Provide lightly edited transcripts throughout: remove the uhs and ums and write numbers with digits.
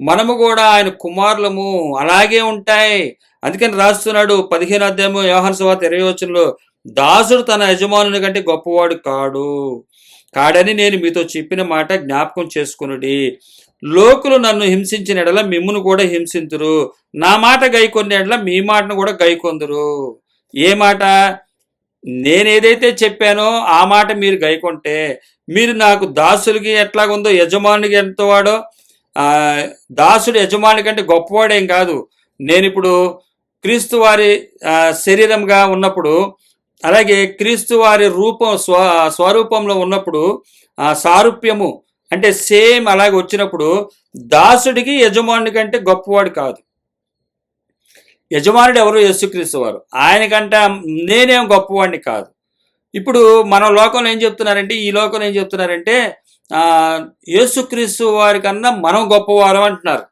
మనము కూడా ఆయన కుమారులము, అలాగే ఉంటాయి. అందుకని రాస్తున్నాడు 15వ అధ్యాయము యోహాను సువార్త 20వ వచనంలో, దాసుడు తన యజమానుని కంటే గొప్పవాడు కాడని నేను మీతో చెప్పిన మాట జ్ఞాపకం చేసుకొనుడి. లోకులు నన్ను హింసించిన ఎడల మిమ్మును కూడా హింసింతురు, నా మాట గైకొన్న ఎడల మీ మాటను కూడా గైకొందురు. ఏ మాట? నేనేదైతే చెప్పానో ఆ మాట మీరు గైకొంటే మీరు నాకు దాసులకి ఎట్లాగుందో యజమానికి ఎంత వాడో, దాసుడు యజమాని కంటే గొప్పవాడేం కాదు. నేను ఇప్పుడు క్రీస్తు వారి శరీరంగా ఉన్నప్పుడు, అలాగే క్రీస్తు వారి రూపం స్వరూపంలో ఉన్నప్పుడు, సారూప్యము అంటే సేమ్ అలాగే వచ్చినప్పుడు దాసుడికి యజమాని కంటే గొప్పవాడు కాదు. యజమానుడు ఎవరు? యేసుక్రీస్తు వారు. ఆయనకంటే నేనేం గొప్పవాడిని కాదు. ఇప్పుడు మన లోకంలో ఏం చెప్తున్నారంటే, ఈ లోకంలో ఏం చెప్తున్నారంటే యేసుక్రీస్తు వారి కన్నా మనం గొప్పవారం అంటున్నారు.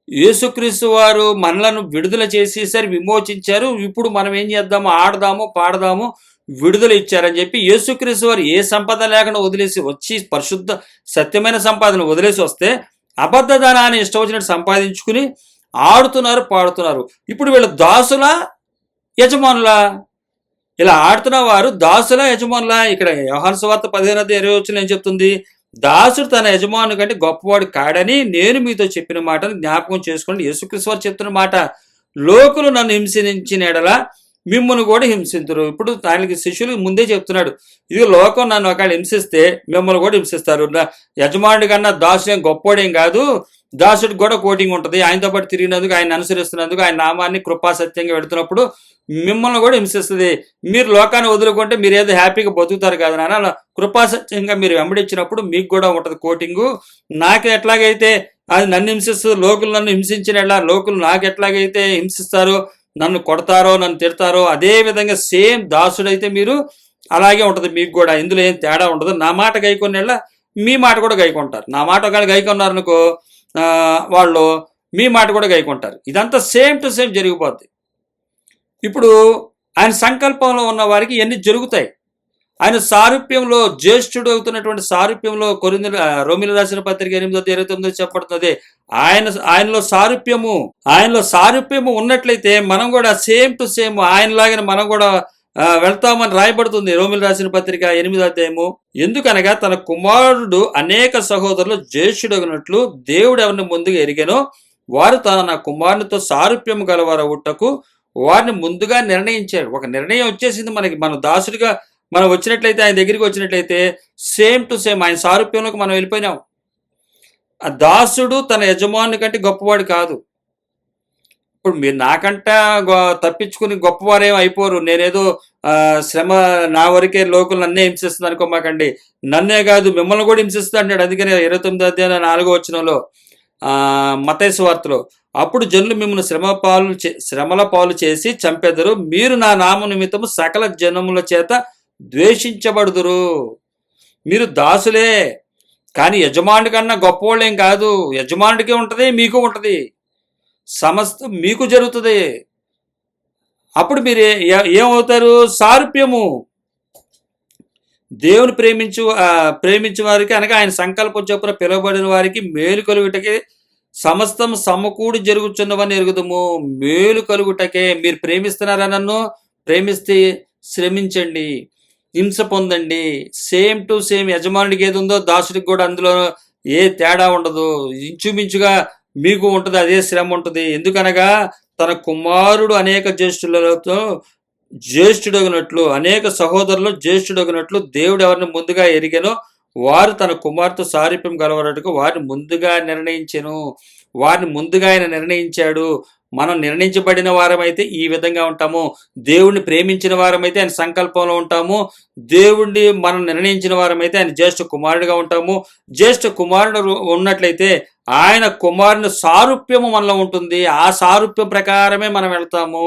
యేసుక్రీస్తు వారు మనలను విడుదల చేసేసరి విమోచించారు. ఇప్పుడు మనం ఏం చేద్దాము? ఆడదాము, పాడదాము, విడుదల ఇచ్చారని చెప్పి యేసుక్రీస్తు వారు ఏ సంపద లేకుండా వదిలేసి వచ్చి పరిశుద్ధ సత్యమైన సంపాదన వదిలేసి వస్తే అబద్ధదానాన్ని ఇష్టం వచ్చినట్టు సంపాదించుకుని ఆడుతున్నారు, పాడుతున్నారు. ఇప్పుడు వీళ్ళు దాసుల యజమానులా? ఇలా ఆడుతున్న వారు దాసుల యజమానులా? ఇక్కడ యోహాను సువార్త 15:20 ఏం చెప్తుంది? దాసుడు తన యజమాను కంటే గొప్పవాడు కాడని నేను మీతో చెప్పిన మాటను జ్ఞాపకం చేసుకోండి. యేసుక్రీస్తు వారు చెప్తున్న మాట. లోకులు నన్ను హింసించిన ఎడల మిమ్మల్ని కూడా హింసించరు. ఇప్పుడు ఆయనకి శిష్యులు ముందే చెప్తున్నాడు, ఇది లోకం నన్ను ఒకవేళ హింసిస్తే మిమ్మల్ని కూడా హింసిస్తారు. యజమానుడి కన్నా దాసుడేం గొప్పవాడేం కాదు. దాసుడికి కూడా కోటింగ్ ఉంటుంది. ఆయనతో పాటు తిరిగినందుకు, ఆయన అనుసరిస్తున్నందుకు, ఆయన నామాన్ని కృపాసత్యంగా పెడుతున్నప్పుడు మిమ్మల్ని కూడా హింసిస్తుంది. మీరు లోకాన్ని వదులుకుంటే మీరు ఏదో హ్యాపీగా బతుకుతారు కదా నాన్న, కృపాసత్యంగా మీరు వెంబడించినప్పుడు మీకు కూడా ఉంటుంది కోటింగు. నాకు ఎట్లాగైతే అది నన్ను హింసిస్తుంది, లోకులు నన్ను హింసించిన లోకులు నాకు ఎట్లాగైతే హింసిస్తారో, నన్ను కొడతారో, నన్ను తిడతారో, అదే విధంగా సేమ్ దాసుడైతే మీరు అలాగే ఉంటుంది మీకు కూడా. ఇందులో ఏం తేడా ఉండదు. నా మాట గైకొన్నేళ్ళ మీ మాట కూడా గైకొంటారు. నా మాట ఒకవేళ గైకొన్నారనుకో వాళ్ళు మీ మాట కూడా గైకొంటారు. ఇదంతా సేమ్ టు సేమ్ జరిగిపోద్ది. ఇప్పుడు ఆయన సంకల్పంలో ఉన్న వారికి ఎన్ని జరుగుతాయి. ఆయన సారూప్యంలో జ్యేష్ఠుడు అవుతున్నటువంటి సారూప్యంలో రోమిల రాసిన పత్రిక 8:29 చెప్పబడుతుంది. ఆయనలో సారూప్యము ఉన్నట్లయితే మనం కూడా సేమ్ టు సేమ్ ఆయనలాగానే మనం కూడా వెళ్తామని రాయబడుతుంది రోమిల రాసిన పత్రిక 8వ అధ్యాయము. ఎందుకనగా తన కుమారుడు అనేక సహోదరులు జ్యేష్ఠుడగినట్లు దేవుడు ఎవరిని ముందుగా ఎరిగానో వారు తన కుమారునితో సారూప్యము గలవారవుటకు వారిని ముందుగా నిర్ణయించాడు. ఒక నిర్ణయం వచ్చేసింది మనకి. మన దాసుడిగా మనం వచ్చినట్లయితే, ఆయన దగ్గరికి వచ్చినట్లయితే సేమ్ టు సేమ్ ఆయన సారూప్యంలోకి మనం వెళ్ళిపోయినాం. ఆ దాసుడు తన యజమాని కంటే గొప్పవాడు కాదు. ఇప్పుడు మీరు నాకంట తప్పించుకుని గొప్పవారేం అయిపోరు. నేనేదో శ్రమ నా వరకే లోకల్ నన్నే హింసిస్తుంది అనుకోమాకండి. నన్నే కాదు మిమ్మల్ని కూడా హింసిస్తుంది అంటాడు. అందుకని 29వ అధ్యాయం 4వ వచనంలో మత్తయి సువార్తలో, అప్పుడు జనులు మిమ్మల్ని శ్రమల పాలు చేసి చంపెదరు, మీరు నా నామ నిమిత్తము సకల జనముల చేత ద్వేషించబడుదురు. మీరు దాసులే కానీ యజమానుడి కన్నా గొప్పవాళ్ళేం కాదు. యజమానుడికే ఉంటుంది, మీకు ఉంటుంది, సమస్తం మీకు జరుగుతుంది. అప్పుడు మీరు ఏమవుతారు? సారూప్యము. దేవుని ప్రేమించే వారికి అనగా ఆయన సంకల్పం చొప్పున పిలువబడిన వారికి మేలు కలుగుటకే సమస్తం సమకూడి జరుగుతున్నవని ఎరుగుదము. మేలు కలుగుటకే. మీరు ప్రేమిస్తున్నారా? నన్ను ప్రేమిస్తే శ్రమించండి, హింస పొందండి. సేమ్ టు సేమ్ యజమానుడికి ఏది ఉందో దాసుడికి కూడా అందులో ఏ తేడా ఉండదు. ఇంచుమించుగా మీకు ఉంటుంది, అదే శ్రమ ఉంటుంది. ఎందుకనగా తన కుమారుడు అనేక జ్యేష్ఠుడగినట్లు, అనేక సహోదరులు జ్యేష్ఠుడగినట్లు దేవుడు ఎవరిని ముందుగా ఎరిగానో వారు తన కుమార్తె సారూప్యం గలవరటకు వారిని ముందుగా నిర్ణయించెను. వారిని ముందుగా ఆయన నిర్ణయించాడు. మనం నిర్ణయించబడిన వారమైతే ఈ విధంగా ఉంటాము. దేవుణ్ణి ప్రేమించిన వారమైతే ఆయన సంకల్పంలో ఉంటాము. దేవుణ్ణి మనం నిర్ణయించిన వారమైతే ఆయన జ్యేష్ఠ కుమారుడిగా ఉంటాము. జ్యేష్ఠ కుమారుడు ఉన్నట్లయితే ఆయన కుమారుని సారూప్యము మనలో ఉంటుంది. ఆ సారూప్యం ప్రకారమే మనం వెళ్తాము.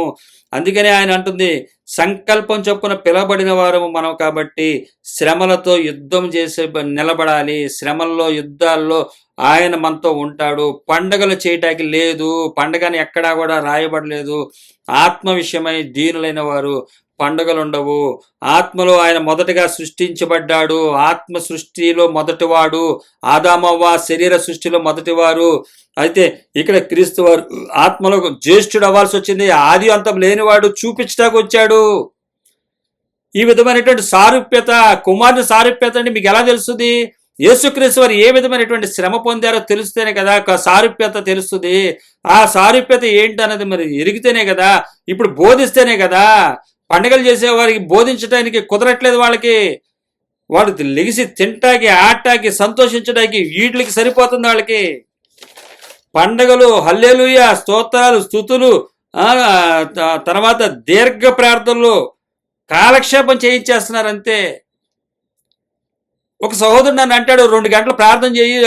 అందుకనే ఆయన అంటుంది, సంకల్పం చొప్పున పిలవబడిన వారము మనం కాబట్టి శ్రమలతో యుద్ధం చేసే నిలబడాలి. శ్రమల్లో, యుద్ధాల్లో ఆయన మనతో ఉంటాడు. పండగలు చేయటానికి లేదు, పండగని ఎక్కడా కూడా రాయబడలేదు. ఆత్మ విషయమై దీనులైన వారు పండుగలు ఉండవు. ఆత్మలో ఆయన మొదటగా సృష్టించబడ్డాడు. ఆత్మ సృష్టిలో మొదటివాడు, ఆదామవ్వ శరీర సృష్టిలో మొదటివారు. అయితే ఇక్కడ క్రీస్తు వారు ఆత్మలో జ్యేష్ఠుడు అవ్వాల్సి వచ్చింది. ఆది అంతం లేనివాడు చూపించడానికి వచ్చాడు. ఈ విధమైనటువంటి సారూప్యత, కుమారుని సారూప్యత అంటే మీకు ఎలా తెలుస్తుంది? యేసుక్రీస్తు వారు ఏ విధమైనటువంటి శ్రమ పొందారో తెలిస్తేనే కదా సారూప్యత తెలుస్తుంది. ఆ సారూప్యత ఏంటి అన్నది మరి ఎరిగితేనే కదా, ఇప్పుడు బోధిస్తేనే కదా. పండుగలు చేసే వారికి బోధించడానికి కుదరట్లేదు వాళ్ళకి. వాళ్ళు లెగిసి తింటాకి, ఆడటానికి, సంతోషించడానికి వీటికి సరిపోతుంది వాళ్ళకి. పండగలు, హల్లెలూయా, స్తోత్రాలు, స్తుతులు, తర్వాత దీర్ఘ ప్రార్థనలు, కాలక్షేపం చేయించేస్తున్నారు అంతే. ఒక సహోదరుడు నన్ను అంటాడు, 2 గంటలు ప్రార్థన చేయి,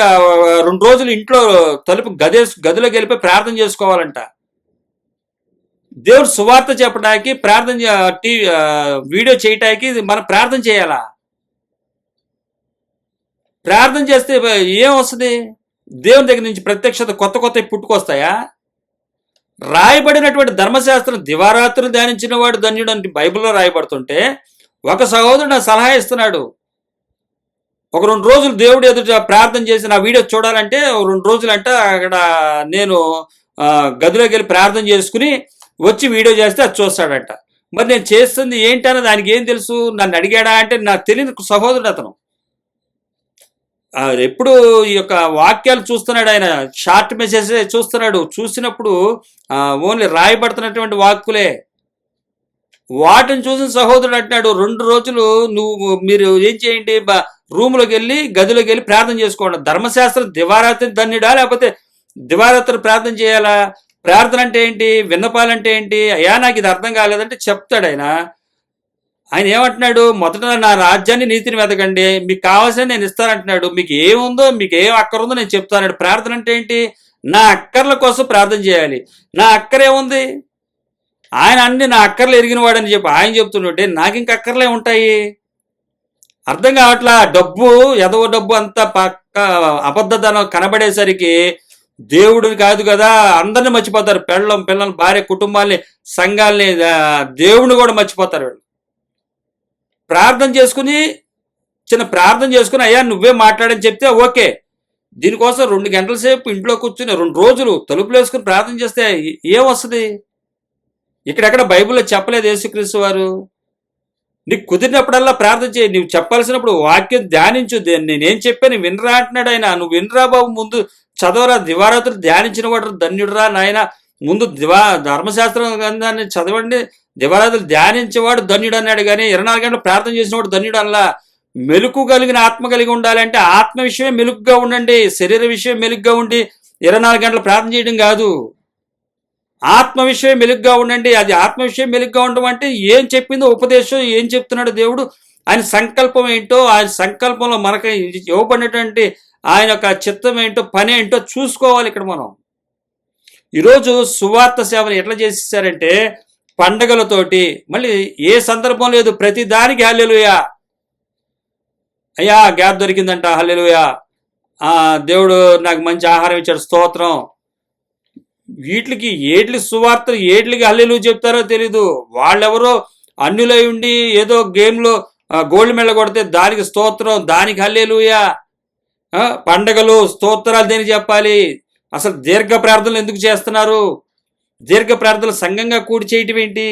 2 రోజులు ఇంట్లో తలుపు గదిలోకి వెళ్ళిపోయి ప్రార్థన చేసుకోవాలంట. దేవుడు సువార్త చెప్పడానికి, ప్రార్థన వీడియో చేయటానికి మనం ప్రార్థన చేయాలా? ప్రార్థన చేస్తే ఏం వస్తుంది? దేవుని దగ్గర నుంచి ప్రత్యక్షత కొత్త కొత్త పుట్టుకొస్తాయా? రాయబడినటువంటి ధర్మశాస్త్రం దివారాత్రులు ధ్యానించిన వాడు ధన్యుడు అని బైబిల్లో రాయబడుతుంటే, ఒక సహోదరుడు నా సలహా ఇస్తున్నాడు, ఒక 2 రోజులు దేవుడు ఎదుట ప్రార్థన చేసి నా వీడియో చూడాలంటే 2 రోజులు అంట అక్కడ నేను గదిలోకి వెళ్ళి ప్రార్థన చేసుకుని వచ్చి వీడియో చేస్తే అది చూస్తాడంట. మరి నేను చేస్తుంది ఏంటన్నది దానికి ఏం తెలుసు? నన్ను అడిగాడా అంటే నాకు తెలియని సహోదరుడు అతను. ఎప్పుడు ఈ యొక్క వాక్యాలు చూస్తున్నాడు, ఆయన షార్ట్ మెసేజ్ చూస్తున్నాడు. చూసినప్పుడు ఓన్లీ రాయబడుతున్నటువంటి వాక్కులే. వాటిని చూసిన సహోదరుడు అంటున్నాడు, 2 రోజులు మీరు ఏం చేయండి, రూమ్లోకి వెళ్ళి గదిలోకి వెళ్ళి ప్రార్థన చేసుకోండి. ధర్మశాస్త్రం దివారాత్రి ధన్యుడా, లేకపోతే దివారాత్రి ప్రార్థన చేయాలా? ప్రార్థన అంటే ఏంటి, విన్నపాలంటే ఏంటి? అయ్యా నాకు ఇది అర్థం కాలేదంటే చెప్తాడు ఆయన. ఆయన ఏమంటున్నాడు, మొదట నా రాజ్యాన్ని నీతిని వెతకండి, మీకు కావాల్సిన నేను ఇస్తానంటున్నాడు. మీకు ఏముందో, మీకు ఏం అక్కర ఉందో నేను చెప్తాను. ప్రార్థన అంటే ఏంటి? నా అక్కర్ల కోసం ప్రార్థన చేయాలి. నా అక్కర ఏముంది? ఆయన అన్ని నా అక్కర్లు ఎరిగిన వాడని చెప్పి ఆయన చెప్తుంటే నాకు ఇంక అక్కర్లే ఉంటాయి. అర్థం కావట్లా. డబ్బు, ఎదవ డబ్బు అంతా పక్క అబద్ధదనం కనబడేసరికి దేవుడిని కాదు కదా, అందరిని మర్చిపోతారు. పిల్లలు, భార్య, కుటుంబాల్ని, సంఘాల్ని, దేవుడిని కూడా మర్చిపోతారు వీళ్ళు. ప్రార్థన చేసుకుని, చిన్న ప్రార్థన చేసుకుని అయ్యా నువ్వే మాట్లాడని చెప్తే ఓకే. దీనికోసం 2 గంటల సేపు ఇంట్లో కూర్చుని 2 రోజులు తలుపులు వేసుకుని ప్రార్థన చేస్తే ఏం వస్తుంది? ఇక్కడెక్కడ బైబిల్లో చెప్పలేదు యేసుక్రీస్తు వారు. నీకు కుదిరినప్పుడల్లా ప్రార్థన చేయి. నువ్వు చెప్పాల్సినప్పుడు వాక్యం ధ్యానించు. నేనేం చెప్పాను వినరా అంటున్నాడు ఆయన. నువ్వు వినరా బాబు, ముందు చదవరా. దివారాత్రులు ధ్యానించిన వాడు ధన్యుడురా నాయన. ముందు ధర్మశాస్త్రం గ్రంథాన్ని చదవండి. దివారాత్రులు ధ్యానించేవాడు ధన్యుడు అన్నాడు కానీ 24 గంటలు ప్రార్థన చేసినవాడు ధన్యుడు అలా. మెలుకు కలిగిన ఆత్మ కలిగి ఉండాలంటే ఆత్మ విషయమే మెలుగుగా ఉండండి, శరీర విషయం మెలుగుగా ఉండి 24 గంటలు ప్రార్థన చేయడం కాదు. ఆత్మ విషయం మెలుగ్గా ఉండండి. అది ఆత్మ విషయం మెలుగ్గా ఉండడం అంటే ఏం చెప్పిందో ఉపదేశం, ఏం చెప్తున్నాడు దేవుడు, ఆయన సంకల్పం ఏంటో, ఆయన సంకల్పంలో మనకు ఇవ్వబడినటువంటి ఆయన యొక్క చిత్తం ఏంటో, పని ఏంటో చూసుకోవాలి. ఇక్కడ మనం ఈరోజు సువార్త సేవను ఎట్లా చేసేసారంటే పండగలతోటి, మళ్ళీ ఏ సందర్భం లేదు, ప్రతి దానికి హల్లెలూయా, అయ్యా గ్యాప్ దొరికిందంట హల్లెలూయా, దేవుడు నాకు మంచి ఆహారం ఇచ్చాడు స్తోత్రం. వీటికి ఏట్లి సువార్త, ఏట్లికి హల్లెలూయా చెప్తారో తెలీదు. వాళ్ళెవరో అన్యులై ఉండి ఏదో గేమ్లో గోల్డ్ మెడల్ కొడితే దానికి స్తోత్రం, దానికి హల్లెలూయా. పండగలు, స్తోత్రాలు దేనికి చెప్పాలి? అసలు దీర్ఘ ప్రార్థనలు ఎందుకు చేస్తున్నారు? దీర్ఘ ప్రార్థనలు సంఘంగా కూడి చేయటం ఏంటి?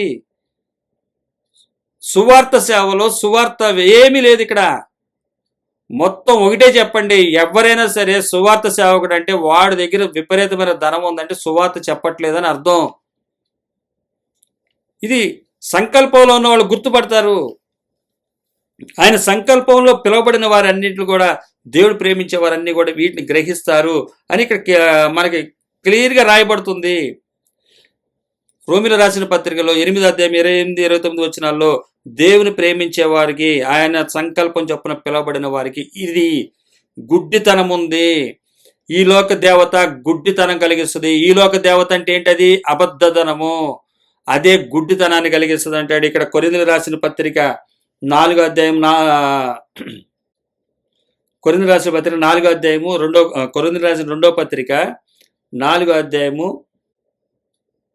సువార్త సేవలో సువార్త ఏమీ లేదు ఇక్కడ. మొత్తం ఒకటే చెప్పండి, ఎవరైనా సరే సువార్త సేవకుడు అంటే వాడి దగ్గర విపరీతమైన ధనం ఉందంటే సువార్త చెప్పట్లేదని అర్థం. ఇది సంకల్పంలో ఉన్న వాళ్ళు గుర్తుపడతారు. ఆయన సంకల్పంలో పిలువబడిన వారన్నింటిని కూడా, దేవుడు ప్రేమించే వారన్నీ కూడా వీటిని గ్రహిస్తారు అని ఇక్కడ మనకి క్లియర్గా రాయబడుతుంది. రోమిల రాసిన పత్రికలో 8వ అధ్యాయం 28, 29 వచనాల్లో దేవుని ప్రేమించే వారికి, ఆయన సంకల్పం చొప్పున పిలువబడిన వారికి ఇది గుడ్డితనం ఉంది. ఈ లోక దేవత గుడ్డితనం కలిగిస్తుంది. ఈ లోక దేవత అంటే ఏంటది? అబద్ధధనము. అదే గుడ్డితనాన్ని కలిగిస్తుంది అంటాడు. ఇక్కడ కొరింథీయులకు రాసిన పత్రిక 4వ అధ్యాయం, కొరింథీయులకు రాసిన పత్రిక 4వ అధ్యాయము, కొరింథీయులకు రాసిన 2వ పత్రిక 4వ అధ్యాయము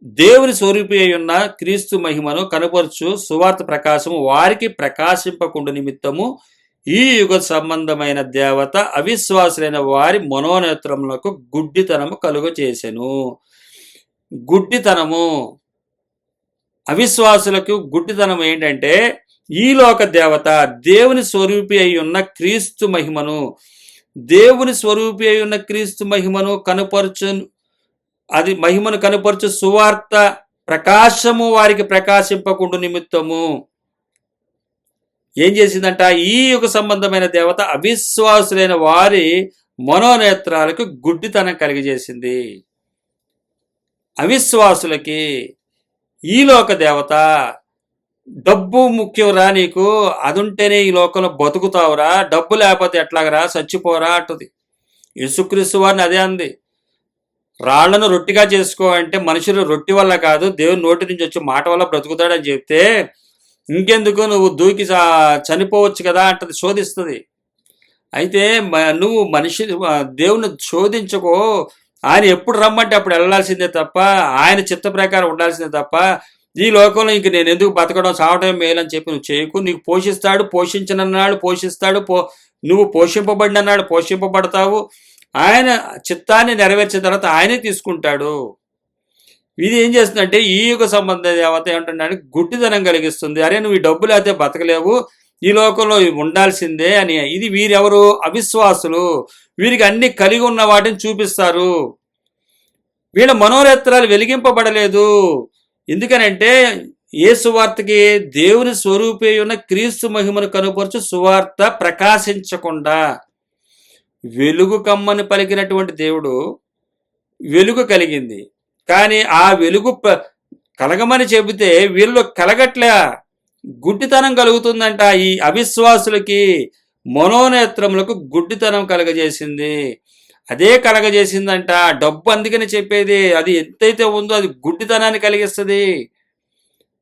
దేవుని స్వరూపి అయి ఉన్న క్రీస్తు మహిమను కనపరచు సువార్త ప్రకాశము వారికి ప్రకాశింపకుండు నిమిత్తము ఈ యుగ సంబంధమైన దేవత అవిశ్వాసులైన వారి మనోనేత్రములకు గుడ్డితనము కలుగ చేసెను. గుడ్డితనము, అవిశ్వాసులకు గుడ్డితనం ఏంటంటే ఈ లోక దేవత దేవుని స్వరూపి అయి ఉన్న క్రీస్తు మహిమను, దేవుని స్వరూపి అయి ఉన్న క్రీస్తు మహిమను కనుపరచు, అది మహిమను కనుపరచు సువార్త ప్రకాశము వారికి ప్రకాశింపకుండు నిమిత్తము ఏం చేసిందంట? ఈ యుగ సంబంధమైన దేవత అవిశ్వాసులైన వారి మనోనేత్రాలకు గుడ్డితనం కలిగజేసింది. అవిశ్వాసులకి ఈ లోక దేవత, డబ్బు ముఖ్యంరా, నీకు అదుంటేనే ఈ లోకంలో బతుకుతావురా, డబ్బు లేకపోతే ఎట్లాగరా, చచ్చిపోరా అంటుంది. యేసుక్రీస్తు వారిని అదే అంది. రాళ్లను రొట్టిగా చేసుకో అంటే మనుషులు రొట్టి వల్ల కాదు, దేవుని నోటి నుంచి వచ్చే మాట వల్ల బ్రతుకుతాడని చెప్తే ఇంకెందుకు నువ్వు దూకి చనిపోవచ్చు కదా అంటది, శోధిస్తుంది. అయితే నువ్వు దేవుని శోధించుకో, ఆయన ఎప్పుడు రమ్మంటే అప్పుడు వెళ్ళాల్సిందే తప్ప, ఆయన చిత్త ప్రకారం ఉండాల్సిందే తప్ప ఈ లోకంలో ఇంక నేను ఎందుకు బతకడం, సావటం మేలని చెప్పి నువ్వు చేయకు. నీకు పోషిస్తాడు, పోషించనన్నాడు పోషిస్తాడు, నువ్వు పోషింపబడినన్నాడు పోషింపబడతావు. ఆయన చిత్తాన్ని నెరవేర్చిన తర్వాత ఆయనే తీసుకుంటాడు. ఇది ఏం చేస్తుందంటే ఈ యుగ సంబంధ దేవత ఏమంటుందంటే గుడ్డితనం కలిగిస్తుంది. అరే నువ్వు ఈ డబ్బు లేకపోతే బతకలేవు, ఈ లోకంలో ఉండాల్సిందే అని. ఇది వీరెవరు? అవిశ్వాసులు. వీరికి అన్ని కలిగి ఉన్న వాటిని చూపిస్తారు. వీళ్ళ మనోనేత్రాలు వెలిగింపబడలేదు. ఎందుకనంటే ఏ సువార్తకి? దేవుని స్వరూపి ఉన్న క్రీస్తు మహిమను కనుపరచు సువార్త ప్రకాశించకుండా. వెలుగు కమ్మని పలికినటువంటి దేవుడు వెలుగు కలిగింది, కానీ ఆ వెలుగు కలగమని చెబితే వీళ్ళు కలగట్లే, గుడ్డితనం కలుగుతుందంట. ఈ అవిశ్వాసులకి మనోనేత్రములకు గుడ్డితనం కలగజేసింది. అదే కలగజేసిందంట డబ్బు. అందుకని చెప్పేది అది ఎంతైతే ఉందో అది గుడ్డితనాన్ని కలిగిస్తుంది.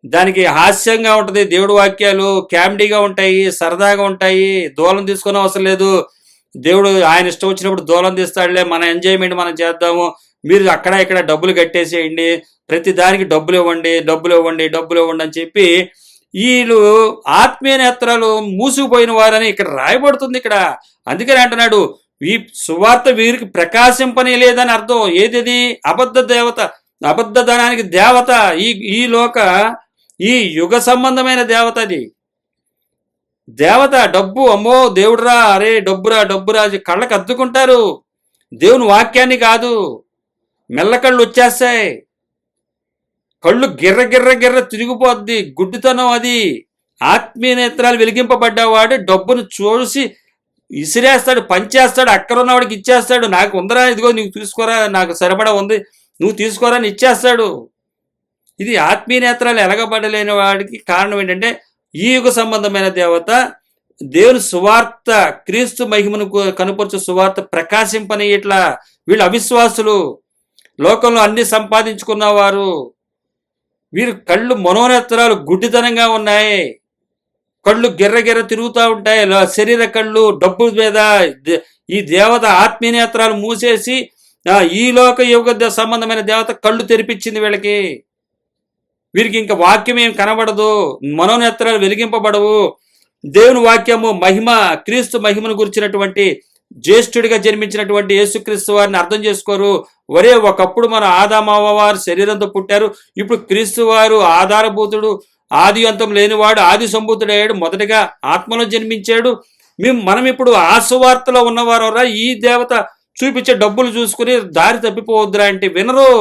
దానికి హాస్యంగా ఉంటుంది, దేవుడు వాక్యాలు కామెడీగా ఉంటాయి, సరదాగా ఉంటాయి. దూలం తీసుకునే అవసరం లేదు. దేవుడు ఆయన ఇష్టం వచ్చినప్పుడు దూలం తీస్తాడులే, మన ఎంజాయ్మెంట్ మనం చేద్దాము, మీరు అక్కడ ఇక్కడ డబ్బులు కట్టేసేయండి, ప్రతి దానికి డబ్బులు ఇవ్వండి డబ్బులు ఇవ్వండి డబ్బులు ఇవ్వండి అని చెప్పి వీళ్ళు ఆత్మీయ నేత్రాలు మూసుకుపోయిన వారని ఇక్కడ రాయబడుతుంది ఇక్కడ. అందుకని అంటున్నాడు ఈ సువార్త వీరికి ప్రకాశింపని లేదని అర్థం. ఏది? అబద్ధ దేవత, అబద్ధ ధనానికి దేవత ఈ లోక ఈ యుగ సంబంధమైన దేవత. అది దేవత డబ్బు. అమ్మో దేవుడురా, అరే డబ్బురా డబ్బురా కళ్ళకు అద్దుకుంటారు. దేవుని వాక్యాన్ని కాదు, మెల్లకళ్ళు వచ్చేస్తాయి, కళ్ళు గిర్ర గిర్ర గిర్ర తిరిగిపోద్ది. గుడ్డితనం అది. ఆత్మీయ నేత్రాలు వెలిగింపబడ్డవాడు డబ్బును చూసి ఇసిరేస్తాడు, పంచేస్తాడు, అక్కడున్నవాడికి ఇచ్చేస్తాడు. నాకు ఉందరా, ఇదిగో నీకు తీసుకోరా, నాకు సరిపడా ఉంది, నువ్వు తీసుకోరా అని ఇచ్చేస్తాడు. ఇది ఆత్మీయ నేత్రాలు ఎలగబడలేని వాడికి కారణం ఏంటంటే ఈ యుగ సంబంధమైన దేవత దేవుని సువార్త క్రీస్తు మహిమను కనుపరచు సువార్త ప్రకాశింపని ఇట్లా. వీళ్ళు అవిశ్వాసులు, లోకంలో అన్ని సంపాదించుకున్నవారు. వీరు కళ్ళు మనోనేత్రాలు గుడ్డితనంగా ఉన్నాయి, కళ్ళు గిర్రగిర్ర తిరుగుతూ ఉంటాయి, శరీర కళ్ళు డబ్బు మీద. ఈ దేవత ఆత్మీయ నేత్రాలు మూసేసి ఈ లోక యుగ సంబంధమైన దేవత కళ్ళు తెరిపించింది వీళ్ళకి. వీరికి ఇంకా వాక్యం ఏం కనబడదు, మనోనేత్రాలు వెలిగింపబడవు. దేవుని వాక్యము మహిమ, క్రీస్తు మహిమను గురించినటువంటి జ్యేష్ఠుడిగా జన్మించినటువంటి యేసుక్రీస్తు వారిని అర్థం చేసుకోరు. ఒరే ఒకప్పుడు మన ఆదామవ్వ వారు శరీరంతో పుట్టారు, ఇప్పుడు క్రీస్తు వారు ఆధారభూతుడు, ఆది అంతం లేనివాడు, ఆది సంభూతుడయ్యాడు, మొదటగా ఆత్మలో జన్మించాడు. మనం ఇప్పుడు ఆ సువార్తలో ఉన్నవారా, ఈ దేవత చూపించే డబ్బులు చూసుకుని దారి తప్పిపోవద్దురా అంటే వినరు.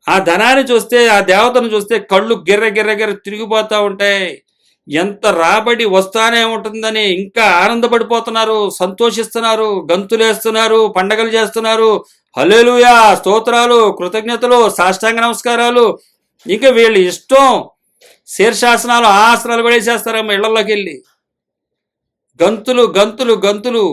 ఆ ధనాన్ని చూస్తే, ఆ దేవతను చూస్తే కళ్ళు గిర్ర గిర్ర గిర్ర తిరిగిపోతూ ఉంటాయి. ఎంత రాబడి వస్తానే ఉంటుందని ఇంకా ఆనందపడిపోతున్నారు, సంతోషిస్తున్నారు, గంతులేస్తున్నారు, పండగలు చేస్తున్నారు. హల్లెలూయా, స్తోత్రాలు, కృతజ్ఞతలు, సాష్టాంగ నమస్కారాలు. ఇంకా వీళ్ళు ఇష్టం శీర్షాసనాలు, ఆసనాలు కూడా వేసేస్తారమ్మ ఇళ్లలోకి వెళ్ళి. గంతులు గంతులు గంతులు.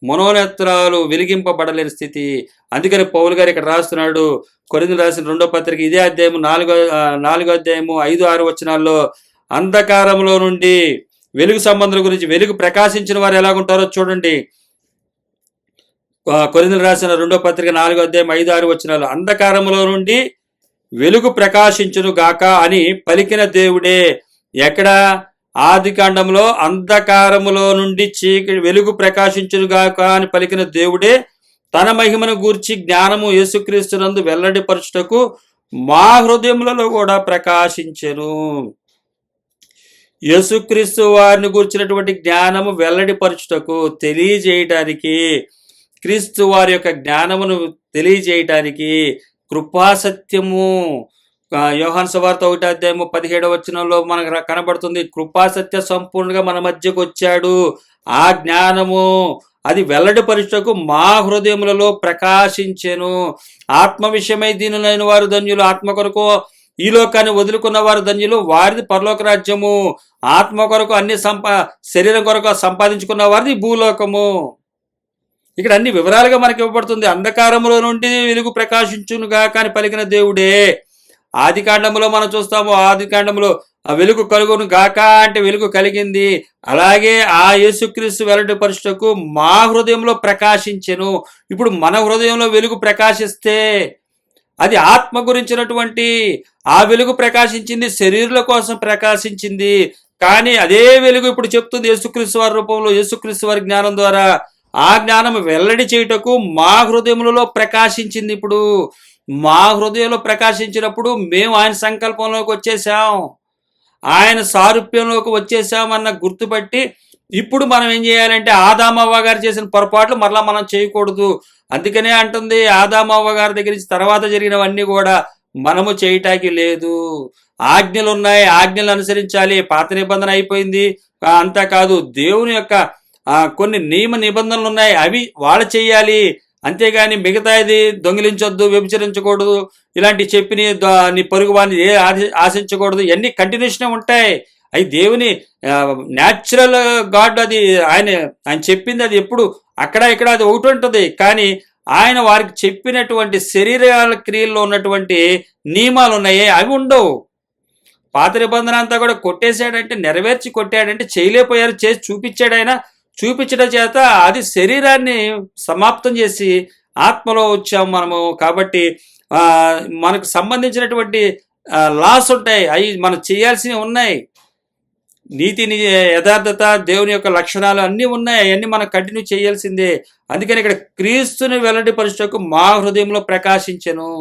మనోనేత్రాలు వెలిగింపబడలేని స్థితి. అందుకని పౌలు గారు ఇక్కడ రాస్తున్నాడు, కొరింథీయులకు రాసిన 2వ పత్రిక ఇదే అధ్యాయము 4వ అధ్యాయము 5-6 వచనాల్లో అంధకారంలో నుండి వెలుగు సంబంధుల గురించి, వెలుగు ప్రకాశించిన వారు ఎలాగుంటారో చూడండి. కొరింథీయులకు రాసిన 2వ పత్రిక 4వ అధ్యాయం 5-6 వచనాలు, అంధకారంలో నుండి వెలుగు ప్రకాశించును గాక అని పలికిన దేవుడే. ఎక్కడ? ఆది కాండంలో అంధకారములో నుండి వెలుగు ప్రకాశించును గాక అని పలికిన దేవుడే తన మహిమను గూర్చి జ్ఞానము యేసుక్రీస్తునందు వెల్లడిపరచుటకు మా హృదయములలో కూడా ప్రకాశించెను. యేసుక్రీస్తు వారిని గూర్చినటువంటి జ్ఞానము వెల్లడిపరచుటకు, తెలియజేయటానికి, క్రీస్తు వారి యొక్క జ్ఞానమును తెలియజేయటానికి కృపాసత్యము, యోహాను సువార్త 1:17 మనకు కనబడుతుంది. కృపాసత్య సంపూర్ణంగా మన మధ్యకు వచ్చాడు. ఆ జ్ఞానము అది వెల్లడిపరచుటకు మా హృదయములలో ప్రకాశించెను. ఆత్మ విషయమై దీనులైన వారు ధన్యులు, ఆత్మ కొరకు ఈ లోకాన్ని వదులుకున్న వారు ధన్యులు, వారిది పరలోక రాజ్యము. ఆత్మ కొరకు అన్ని శరీరం కొరకు సంపాదించుకున్న వారిది భూలోకము. ఇక్కడ అన్ని వివరాలుగా మనకి ఇవ్వబడుతుంది. అంధకారంలో నుండి వెలుగు ప్రకాశించునుగా కానీ పలికిన దేవుడే. ఆది కాండంలో మనం చూస్తాము, ఆది కాండంలో వెలుగు కలుగును గాక అంటే వెలుగు కలిగింది. అలాగే ఆ యేసుక్రీస్తు వెల్లడిపరచుటకు మా హృదయంలో ప్రకాశించెను. ఇప్పుడు మన హృదయంలో వెలుగు ప్రకాశిస్తే అది ఆత్మ గురించినటువంటి ఆ వెలుగు ప్రకాశించింది, శరీరుల కోసం ప్రకాశించింది. కానీ అదే వెలుగు ఇప్పుడు చెప్తుంది యేసుక్రీస్తు వారి రూపంలో, యేసుక్రీస్తు వారి జ్ఞానం ద్వారా ఆ జ్ఞానం వెల్లడి చేయుటకు మా హృదయములలో ప్రకాశించింది. ఇప్పుడు మా హృదయంలో ప్రకాశించినప్పుడు మేము ఆయన సంకల్పంలోకి వచ్చేసాం, ఆయన సారూప్యంలోకి వచ్చేసామన్న గుర్తుపట్టి ఇప్పుడు మనం ఏం చేయాలంటే ఆదామవ్వ గారు చేసిన పొరపాట్లు మరలా మనం చేయకూడదు. అందుకనే అంటుంది ఆదామవ్వ గారి దగ్గర నుంచి తర్వాత జరిగినవన్నీ కూడా మనము చేయటానికి లేదు. ఆజ్ఞలు ఉన్నాయి, ఆజ్ఞలు అనుసరించాలి. పాత నిబంధన అయిపోయింది. అంతా కాదు, దేవుని యొక్క కొన్ని నియమ నిబంధనలు ఉన్నాయి, అవి వాళ్ళు చేయాలి. అంతేగాని మిగతాది దొంగిలించొద్దు, వ్యభిచరించకూడదు, ఇలాంటి చెప్పి నీ పొరుగు వాడిని ఆశించకూడదు, ఇవన్నీ కంటిన్యూషన్ ఉంటాయి. అవి దేవుని న్యాచురల్ గాడ్, అది ఆయన చెప్పింది. అది ఎప్పుడు అక్కడ ఇక్కడ అది ఒకటి ఉంటుంది. కానీ ఆయన వారికి చెప్పినటువంటి శరీరాల క్రియల్లో ఉన్నటువంటి నియమాలు ఉన్నాయి, అవి ఉండవు. పాత నిబంధన అంతా కూడా కొట్టేశాడంటే, నెరవేర్చి కొట్టాడంటే చేయలేకపోయారు, చేసి చూపించాడు. ఆయన చూపించడం చేత అది శరీరాన్ని సమాప్తం చేసి ఆత్మలో వచ్చాము మనము. కాబట్టి మనకు సంబంధించినటువంటి లాస్ ఉంటాయి, అవి మనం చేయాల్సినవి ఉన్నాయి. నీతి, యథార్థత, దేవుని యొక్క లక్షణాలు అన్నీ ఉన్నాయి, అవన్నీ మనం కంటిన్యూ చేయాల్సిందే. అందుకని ఇక్కడ క్రీస్తుని వెల్లడిపరచుటకు మా హృదయంలో ప్రకాశించెను.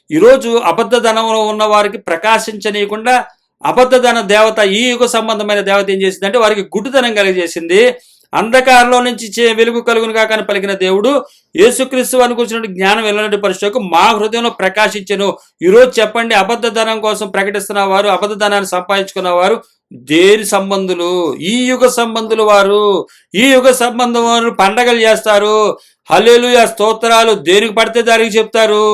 ఈరోజు అబద్ధధనంలో ఉన్న వారికి ప్రకాశించనీయకుండా అబద్ధధన దేవత, ఈ యుగ సంబంధమైన దేవత ఏం చేసిందంటే వారికి గుడ్డితనం కలిగజేసింది. అంధకారంలో నుంచి వెలుగు కలుగును కాక అని పలికిన దేవుడు యేసుక్రీస్తు వారిని కూర్చున్నట్టు జ్ఞానం వెల్లడిపరచుటకు మా హృదయంలో ప్రకాశించెను. ఈరోజు చెప్పండి, అబద్ధధనం కోసం ప్రకటిస్తున్న వారు, అబద్ధధనాన్ని సంపాదించుకున్న వారు దేని సంబంధులు? ఈ యుగ సంబంధులు వారు. ఈ యుగ సంబంధం వారు పండగలు చేస్తారు, హల్లెలూయా స్తోత్రాలు దేనికి పడితే దానికి చెప్తారు,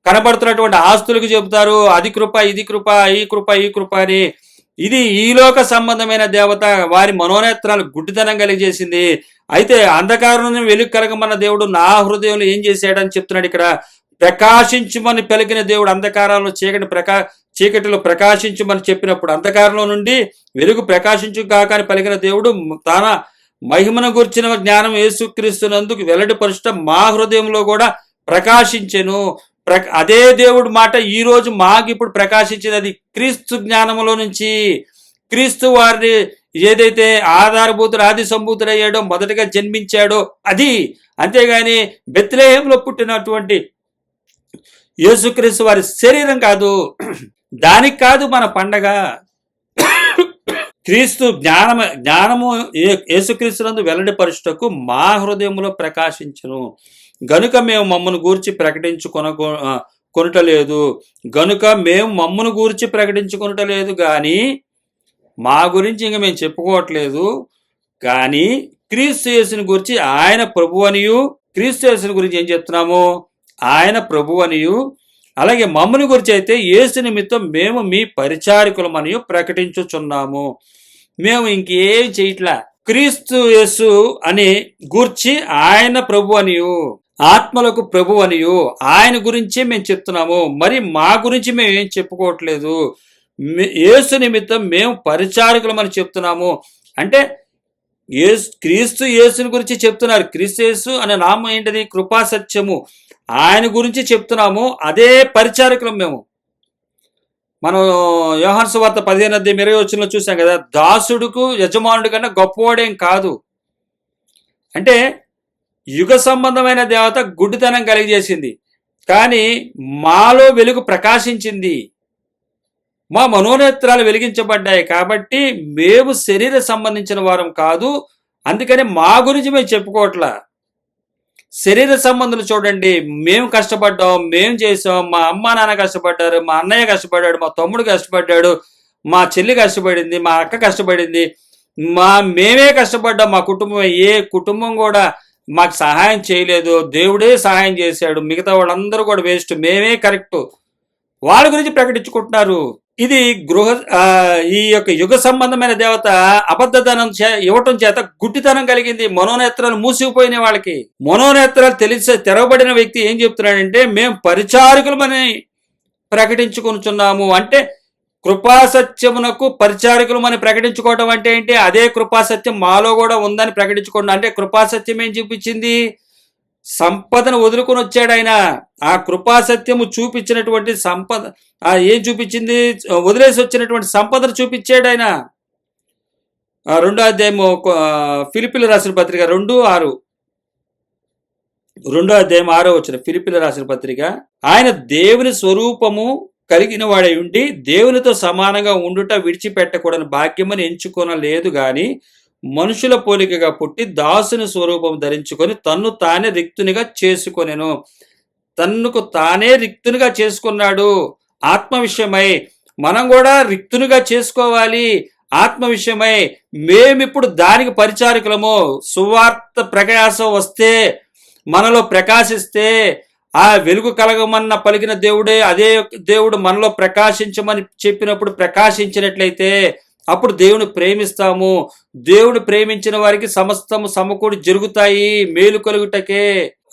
కనబడుతున్నటువంటి ఆస్తులకు చెబుతారు, అది కృప, ఇది కృప, ఈ కృప, ఈ కృప అని. ఇది ఈలోక సంబంధమైన దేవత, వారి మనోనేత్రాలు గుడ్డితనం కలిగజేసింది. అయితే అంధకారం వెలుగు కలగమన్న దేవుడు నా హృదయంలో ఏం చేశాడని చెప్తున్నాడు ఇక్కడ. ప్రకాశించుమని పలికిన దేవుడు అంధకారంలో చీకటిలో ప్రకాశించుమని చెప్పినప్పుడు అంధకారంలో నుండి వెలుగు ప్రకాశించు కాక అని పలికిన దేవుడు తన మహిమను గుర్చిన జ్ఞానం యేసుక్రీస్తునందుకు వెల్లడిపరచుట మా హృదయంలో కూడా ప్రకాశించెను. అదే దేవుడు మాట ఈ రోజు మాకు ఇప్పుడు ప్రకాశించేది. అది క్రీస్తు జ్ఞానములో నుంచి. క్రీస్తు వారిని ఏదైతే ఆధారభూతుడు, ఆది సంభూతుడయ్యాడో, మొదటగా జన్మించాడో అది. అంతేగాని బెత్లెహేంలో పుట్టినటువంటి యేసుక్రీస్తు వారి శరీరం కాదు, దానికి కాదు మన పండగ. క్రీస్తు జ్ఞానము యేసుక్రీస్తునందు వెల్లడిపరచుటకు మా హృదయంలో ప్రకాశించును. గనుక మేము మమ్మను గూర్చి ప్రకటించుకొనటలేదు. గనుక మేము మమ్మను గూర్చి ప్రకటించుకొనటలేదు కానీ, మా గురించి ఇంకా మేము చెప్పుకోవట్లేదు. కానీ క్రీస్తు యేసుని గురించి ఆయన ప్రభు అనియు, క్రీస్తు యేసుని గురించి ఏం చెప్తున్నాము? ఆయన ప్రభు అనియు, అలాగే మమ్మను గురించి అయితే యేసు నిమిత్తం మేము మీ పరిచారకులమనియు ప్రకటించుచున్నాము. మేము ఇంకేం చేయట్లా. క్రీస్తు యేసు అని గూర్చి ఆయన ప్రభు అనియు, ఆత్మలకు ప్రభు అనియు ఆయన గురించే మేము చెప్తున్నాము. మరి మా గురించి మేము ఏం చెప్పుకోవట్లేదు. యేసు నిమిత్తం మేము పరిచారకులమని చెప్తున్నాము. అంటే క్రీస్తు యేసుని గురించి చెప్తున్నారు. క్రీస్తు యేసు అనే నామం ఏంటిది? కృపా సత్యము. ఆయన గురించి చెప్తున్నాము. అదే పరిచారకులం మేము. మనం యోహాను సువార్త 15:20 చూసాం కదా, దాసుడుకు యజమానుడి కన్నా గొప్పవాడేం కాదు. అంటే యుగ సంబంధమైన దేవత గుడ్డితనం కలిగజేసింది, కానీ మాలో వెలుగు ప్రకాశించింది, మా మనోనేత్రాలు వెలిగించబడ్డాయి. కాబట్టి మేము శరీర సంబంధించిన వారం కాదు, అందుకని మా గురించి మేము చెప్పుకోవట్లా. శరీర సంబంధులు చూడండి, మేము కష్టపడ్డాం, మేము చేసాం, మా అమ్మ నాన్న కష్టపడ్డారు, మా అన్నయ్య కష్టపడ్డాడు, మా తమ్ముడు కష్టపడ్డాడు, మా చెల్లి కష్టపడింది, మా అక్క కష్టపడింది, మేమే కష్టపడ్డాం. మా కుటుంబం, ఏ కుటుంబం కూడా మాకు సహాయం చేయలేదు, దేవుడే సహాయం చేశాడు, మిగతా వాళ్ళందరూ కూడా వేస్ట్, మేమే కరెక్ట్, వాళ్ళ గురించి ప్రకటించుకుంటున్నారు. ఇది ఈ యొక్క యుగ సంబంధమైన దేవత అబద్ధతనం ఇవ్వటం చేత గుడ్డితనం కలిగింది. మనోనేత్రాలు మూసిపోయిన వాళ్ళకి, మనోనేత్రాలు తెరవబడిన వ్యక్తి ఏం చెప్తున్నాడంటే, మేము పరిచారకులమని ప్రకటించుకుంటున్నాము. అంటే కృపాసత్యమునకు పరిచారకులమని ప్రకటించుకోవటం అంటే ఏంటి? అదే కృపాసత్యం మాలో కూడా ఉందని ప్రకటించుకోండి. అంటే కృపాసత్యం ఏం చూపించింది? సంపదను వదులుకొని వచ్చాడు ఆయన. ఆ కృపాసత్యము చూపించినటువంటి సంపద ఏం చూపించింది? వదిలేసి వచ్చినటువంటి సంపదను చూపించాడు ఆయన. 2వ అధ్యాయము ఫిలిప్పీయులకు రాసిన పత్రిక 2:6, 2వ అధ్యాయం 6వ వచనం, ఫిలిప్పీయులకు రాసిన పత్రిక. ఆయన దేవుని స్వరూపము కలిగిన వాడై ఉండి దేవునితో సమానంగా ఉండుట విడిచిపెట్టకూడని భాగ్యమని ఎంచుకొనలేదు గాని, మనుషుల పోలికగా పుట్టి దాసుని స్వరూపం ధరించుకొని తన్ను తానే రిక్తునిగా చేసుకొనెను. తన్నుకు తానే రిక్తునిగా చేసుకున్నాడు. ఆత్మ విషయమై మనం కూడా రిక్తునిగా చేసుకోవాలి. ఆత్మ విషయమై మేమిప్పుడు దానికి పరిచారకులము. సువార్త ప్రకాశం వస్తే, మనలో ప్రకాశిస్తే, ఆ వెలుగు కలగమన్న పలికిన దేవుడే అదే దేవుడు మనలో ప్రకాశించమని చెప్పినప్పుడు ప్రకాశించినట్లయితే అప్పుడు దేవుని ప్రేమిస్తాము. దేవుడు ప్రేమించిన వారికి సమస్తము సమకూడి జరుగుతాయి, మేలు కలుగుటకే.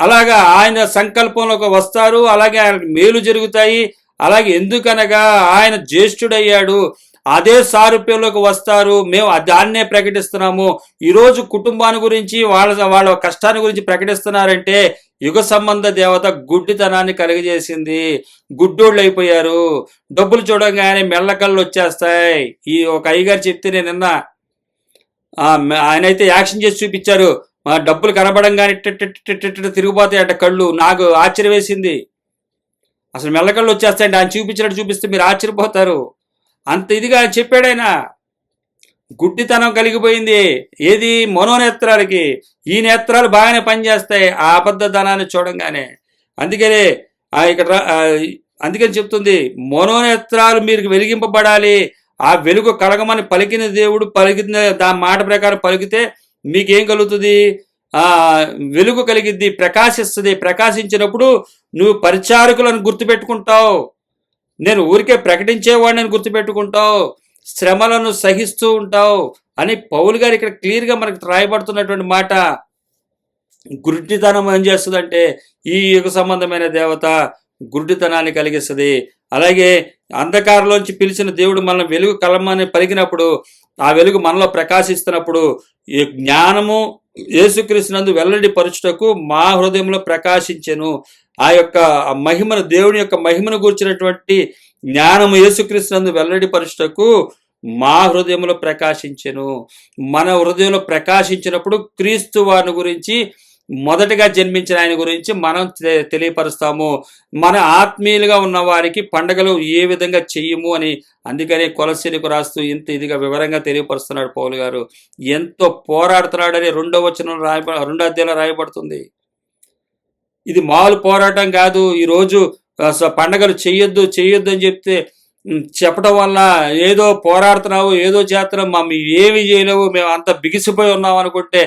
అలాగా ఆయన సంకల్పంలోకి వస్తారు, అలాగే ఆయన మేలు జరుగుతాయి. అలాగే ఎందుకనగా ఆయన జ్యేష్ఠుడయ్యాడు, అదే సారూప్యంలోకి వస్తారు. మేము దాన్నే ప్రకటిస్తున్నాము. ఈరోజు కుటుంబాన్ని గురించి, వాళ్ళ కష్టాన్ని గురించి ప్రకటిస్తున్నారంటే యుగ సంబంధ దేవత గుడ్డితనాన్ని కలిగజేసింది. గుడ్డోళ్ళు అయిపోయారు. డబ్బులు చూడంగానే మెల్లకళ్ళు వచ్చేస్తాయి. ఈ ఒక అయ్యగారు చెప్తే నేను నిన్న, ఆయన అయితే యాక్షన్ చేసి చూపించారు. డబ్బులు కనబడంగానే తిరిగిపోతాయి అంట కళ్ళు. నాకు ఆశ్చర్యం వేసింది. అసలు మెల్లకళ్ళు వచ్చేస్తాయంటే ఆయన చూపించినట్టు చూపిస్తే మీరు ఆశ్చర్యపోతారు. అంత ఇదిగా చెప్పాడు ఆయన. గుడ్డితనం కలిగిపోయింది. ఏది? మనోనేత్రాలకి. ఈ నేత్రాలు బాగానే పనిచేస్తాయి ఆ అబద్ధతనాన్ని చూడంగానే. అందుకనే అందుకని చెప్తుంది, మనోనేత్రాలు మీరు వెలిగింపబడాలి. ఆ వెలుగు కలగమని పలికిన దేవుడు పలికిన దాని మాట ప్రకారం పలికితే మీకేం కలుగుతుంది? వెలుగు కలిగిద్ది, ప్రకాశిస్తుంది. ప్రకాశించినప్పుడు నువ్వు పరిచారకులను గుర్తుపెట్టుకుంటావు. నేను ఊరికే ప్రకటించేవాడిని గుర్తుపెట్టుకుంటావు, శ్రమలను సహిస్తూ ఉంటావు అని పౌలు గారు ఇక్కడ క్లియర్గా మనకు రాయబడుతున్నటువంటి మాట. గుడ్డితనం ఏం చేస్తుందంటే ఈ యుగ సంబంధమైన దేవత గుడ్డితనాన్ని కలిగిస్తుంది. అలాగే అంధకారంలోంచి పిలిచిన దేవుడు మనల్ని వెలుగు కలమని పలికినప్పుడు, ఆ వెలుగు మనలో ప్రకాశిస్తున్నప్పుడు ఈ జ్ఞానము యేసుక్రీస్తునందు వెల్లడి పరచుటకు మా హృదయంలో ప్రకాశించెను. ఆ యొక్క మహిమను, దేవుని యొక్క మహిమను గూర్చినటువంటి జ్ఞానము యేసుక్రీస్తునందు వెల్లడి పరచుటకు మా హృదయంలో ప్రకాశించెను. మన హృదయంలో ప్రకాశించినప్పుడు క్రీస్తు వారిని గురించి, మొదటగా జన్మించిన ఆయన గురించి మనం తెలియపరుస్తాము. మన ఆత్మీయులుగా ఉన్న వారికి పండగలు ఏ విధంగా చెయ్యము అని అందుకనే కొలస్సీలకు రాస్తూ ఇంత ఇదిగా వివరంగా తెలియపరుస్తున్నాడు పౌలు గారు. ఎంతో పోరాడుతున్నాడని 2వ వచనం 2వ అధ్యాయంలో రాయబడుతుంది. ఇది మామూలు పోరాటం కాదు. ఈరోజు పండగలు చెయ్యొద్దు అని చెప్తే చెప్పడం వల్ల ఏదో పోరాడుతున్నావు, ఏదో చేస్తున్నావు, మేము ఏమి చేయలేవు, మేము అంత బిగిసిపోయి ఉన్నాం అనుకుంటే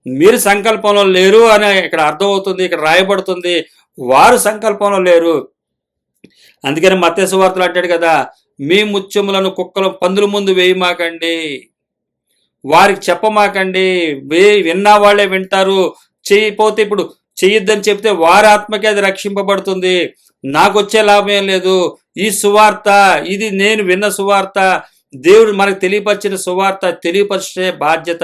మీరు సంకల్పంలో లేరు అని ఇక్కడ అర్థమవుతుంది, ఇక్కడ రాయబడుతుంది. వారు సంకల్పంలో లేరు. అందుకని మత్తయి సువార్తలో అంటాడు కదా, మీ ముత్యములను కుక్కలు పందుల ముందు వేయమాకండి, వారికి చెప్పమాకండి. విన్నా వాళ్ళే వింటారు, చేయకపోతే ఇప్పుడు చెయ్యొద్దని చెప్తే వారి ఆత్మకి అది రక్షింపబడుతుంది. నాకు వచ్చే లాభం ఏం లేదు. ఈ సువార్త, ఇది నేను విన్న సువార్త, దేవుడు మనకు తెలియపరిచిన సువార్త తెలియపరిచే బాధ్యత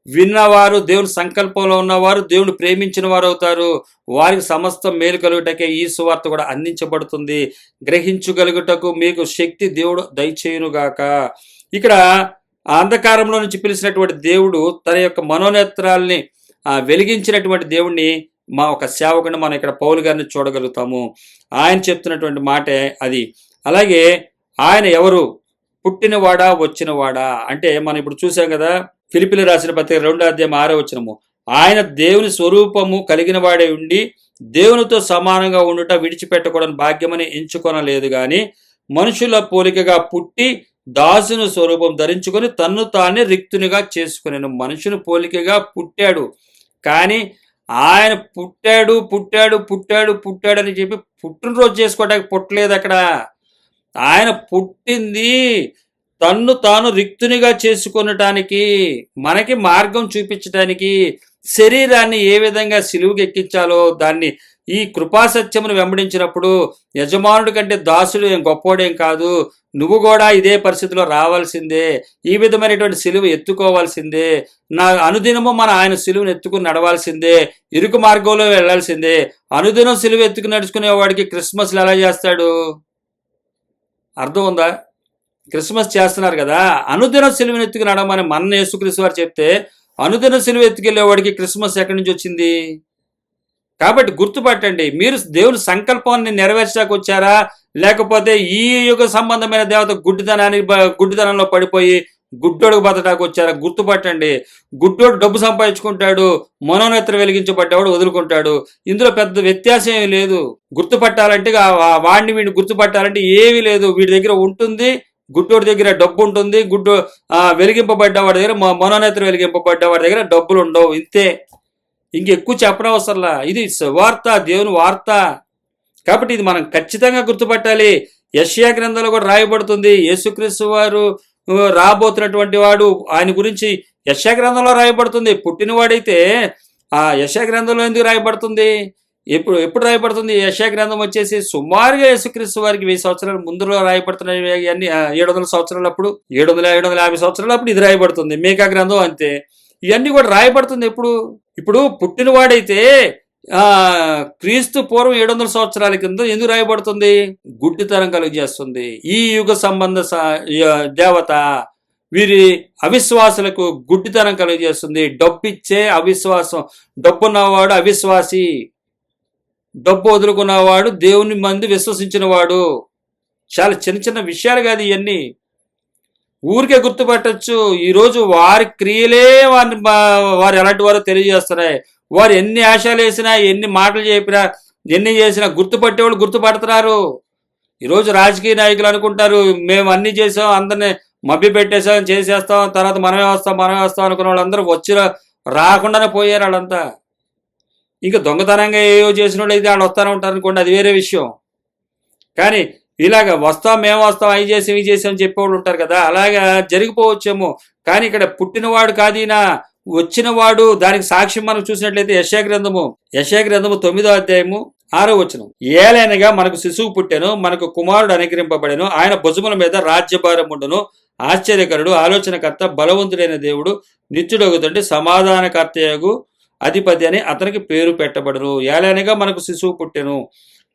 విన్నవారు, దేవుని సంకల్పంలో ఉన్నవారు, దేవుని ప్రేమించిన వారు అవుతారు. వారికి సమస్తం మేలు కలుగుటకే ఈ సువార్త కూడా అందించబడుతుంది. గ్రహించగలుగుటకు మీకు శక్తి దేవుడు దయచేయునుగాక. ఇక్కడ అంధకారంలో నుంచి పిలిచినటువంటి దేవుడు తన యొక్క మనోనేత్రాల్ని వెలిగించినటువంటి దేవుణ్ణి మా ఒక సేవకుని మనం ఇక్కడ పౌలు గారిని చూడగలుగుతాము. ఆయన చెప్తున్నటువంటి మాటే అది. అలాగే ఆయన ఎవరు? పుట్టినవాడా, వచ్చినవాడా అంటే మనం ఇప్పుడు చూసాం కదా, ఫిలిప్పీలు రాసిన పత్రిక 2:6 ఆయన దేవుని స్వరూపము కలిగిన వాడే ఉండి దేవునితో సమానంగా ఉండుట విడిచిపెట్టకూడని భాగ్యమని ఎంచుకొనలేదు గాని మనుషుల పోలికగా పుట్టి దాసుని స్వరూపం ధరించుకొని తన్ను తానే రిక్తునిగా చేసుకునేను. మనుషుని పోలికగా పుట్టాడు, కానీ ఆయన పుట్టాడు పుట్టాడు పుట్టాడు పుట్టాడు అని చెప్పి పుట్టినరోజు చేసుకోవడానికి పుట్టలేదు. అక్కడ ఆయన పుట్టింది తన్ను తాను రిక్తునిగా చేసుకొనటానికి, మనకి మార్గం చూపించడానికి, శరీరాన్ని ఏ విధంగా సిలువుకి ఎక్కించాలో దాన్ని ఈ కృపాసత్యమును వెంబడించినప్పుడు యజమానుడి కంటే దాసుడు ఏం గొప్పోడేం కాదు, నువ్వు కూడా ఇదే పరిస్థితిలో రావాల్సిందే, ఈ విధమైనటువంటి సిలువ ఎత్తుకోవాల్సిందే, నా అనుదినము మన ఆయన సిలువను ఎత్తుకుని నడవాల్సిందే, ఇరుకు మార్గంలో వెళ్లాల్సిందే. అనుదినం సిలువ ఎత్తుకుని నడుచుకునే వాడికి క్రిస్మస్లు ఎలా చేస్తాడు? అర్థం ఉందా? క్రిస్మస్ చేస్తున్నారు కదా, అనుదినం సిలువను ఎత్తుకుని నడమని మన యేసుక్రీస్తు వారు చెప్తే అనుదినం సిలువ ఎత్తుకెళ్ళేవాడికి క్రిస్మస్ ఎక్కడి నుంచి వచ్చింది? కాబట్టి గుర్తుపట్టండి, మీరు దేవుని సంకల్పాన్ని నెరవేర్చడానికి వచ్చారా, లేకపోతే ఈ యుగ సంబంధమైన దేవత గుడ్డితనంలో పడిపోయి గుడ్డోడుకు బతడానికి వచ్చారా? గుర్తుపట్టండి. గుడ్డోడు డబ్బు సంపాదించుకుంటాడు, మనోనేత్ర వెలిగించబడ్డవాడు వదులుకుంటాడు. ఇందులో పెద్ద వ్యత్యాసం ఏమీ లేదు. గుర్తుపట్టాలంటే వాడిని వీడిని గుర్తుపట్టాలంటే ఏమీ లేదు. వీడి దగ్గర ఉంటుంది, గుడ్డోడి దగ్గర డబ్బు ఉంటుంది, వెలిగింపబడ్డ వాడి దగ్గర, మనోనేత్ర వెలిగింపబడ్డ వాడి దగ్గర డబ్బులు ఉండవు. ఇంతే, ఇంకెక్కువ చెప్పనవసరంలా. ఇది వార్త, దేవుని వార్త. కాబట్టి ఇది మనం ఖచ్చితంగా గుర్తుపట్టాలి. యెషయా గ్రంథంలో కూడా రాయబడుతుంది, యేసుక్రీస్తు వారు రాబోతున్నటువంటి వాడు, ఆయన గురించి యెషయా గ్రంథంలో రాయబడుతుంది. పుట్టినవాడైతే ఆ యెషయా గ్రంథంలో ఎందుకు రాయబడుతుంది? ఎప్పుడు రాయబడుతుంది? యెషయా గ్రంథం వచ్చేసి సుమారుగా యేసుక్రీస్తు వారికి 1000 సంవత్సరాల ముందులో రాయబడుతున్నాయి. అన్ని 700 సంవత్సరాలు అప్పుడు, 750 సంవత్సరాలు అప్పుడు ఇది రాయబడుతుంది. మీకా గ్రంథం అంతే. ఇవన్నీ కూడా రాయబడుతుంది ఎప్పుడు? ఇప్పుడు పుట్టినవాడైతే క్రీస్తు పూర్వం 700 సంవత్సరాల కింద ఎందుకు రాయబడుతుంది? గుడ్డితనం కలుగజేస్తుంది. ఈ యుగ సంబంధ దేవత వీరి అవిశ్వాసులకు గుడ్డితనం కలుగజేస్తుంది. డబ్బిచ్చే అవిశ్వాసం. డబ్బున్నవాడు అవిశ్వాసి, డబ్బు వదులుకున్నవాడు దేవుని మంది విశ్వసించిన వాడు. చాలా చిన్న చిన్న విషయాలు కాదు ఇవన్నీ, ఊరికే గుర్తుపట్టచ్చు. ఈరోజు వారి క్రియలే వారు ఎలాంటి వారో తెలియజేస్తున్నాయి. వారు ఎన్ని ఆశలు వేసినా, ఎన్ని మాటలు చెప్పినా, ఎన్ని చేసినా గుర్తుపట్టేవాళ్ళు గుర్తుపడుతున్నారు. ఈరోజు రాజకీయ నాయకులు అనుకుంటారు మేము అన్ని చేసాం, అందరినీ మభ్య పెట్టేసాం, చేసేస్తాం, తర్వాత మనమే వస్తాం అనుకున్న వాళ్ళందరూ రాకుండానే పోయారు వాళ్ళంతా. ఇంకా దొంగతనంగా ఏవో చేసిన వాళ్ళు అయితే వాళ్ళు వస్తానే ఉంటారు అనుకోండి, అది వేరే విషయం. కానీ ఇలాగ మేము వస్తాం, అవి చేసాం అని చెప్పేవాళ్ళు ఉంటారు కదా, అలాగా జరిగిపోవచ్చేమో. కానీ ఇక్కడ పుట్టినవాడు కాదీనా, వచ్చినవాడు. దానికి సాక్ష్యం మనం చూసినట్లయితే యెషయా గ్రంథము 9:6 ఏలైనగా మనకు శిశువు పుట్టెను, మనకు కుమారుడు అనుగ్రహింపబడెను, ఆయన భుజముల మీద రాజ్యభారం ఉండును, ఆశ్చర్యకరుడు, ఆలోచనకర్త, బలవంతుడైన దేవుడు, నిత్యుడగుతండి, సమాధానకర్తయగు అధిపతి అని అతనికి పేరు పెట్టబడును. ఏలైనగా మనకు శిశువు పుట్టెను,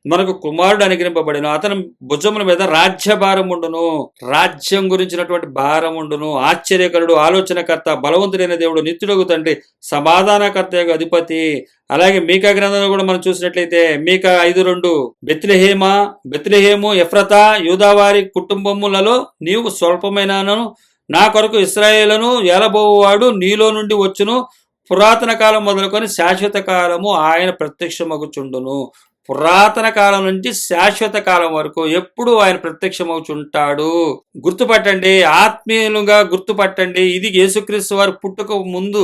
మనకు కుమారుడు అనుగ్రహింపబడెను, అతని భుజముల మీద రాజ్యభారం ఉండును, రాజ్యం గురించినటువంటి భారం ఉండును, ఆశ్చర్యకరుడు, ఆలోచనకర్త, బలవంతుడైన దేవుడు, నిత్యుడగు తండ్రి, సమాధానకర్త యొక్క అధిపతి. అలాగే మీకా గ్రంథంలో కూడా మనం చూసినట్లయితే మీకా 5:2 బెత్లెహేము ఎఫ్రతా యూదావారి కుటుంబములలో నీవు స్వల్పమైనను, నా కొరకు ఇశ్రాయేలును ఏలబోవువాడు నీలో నుండి వచ్చును, పురాతన కాలం మొదలుకొని శాశ్వత కాలము ఆయన ప్రత్యక్షమగుచుండును. పురాతన కాలం నుంచి శాశ్వత కాలం వరకు ఎప్పుడు ఆయన ప్రత్యక్షమవుచుంటాడు. గుర్తుపట్టండి, ఆత్మీయులుగా గుర్తుపట్టండి. ఇది యేసుక్రీస్తు వారు పుట్టుక ముందు,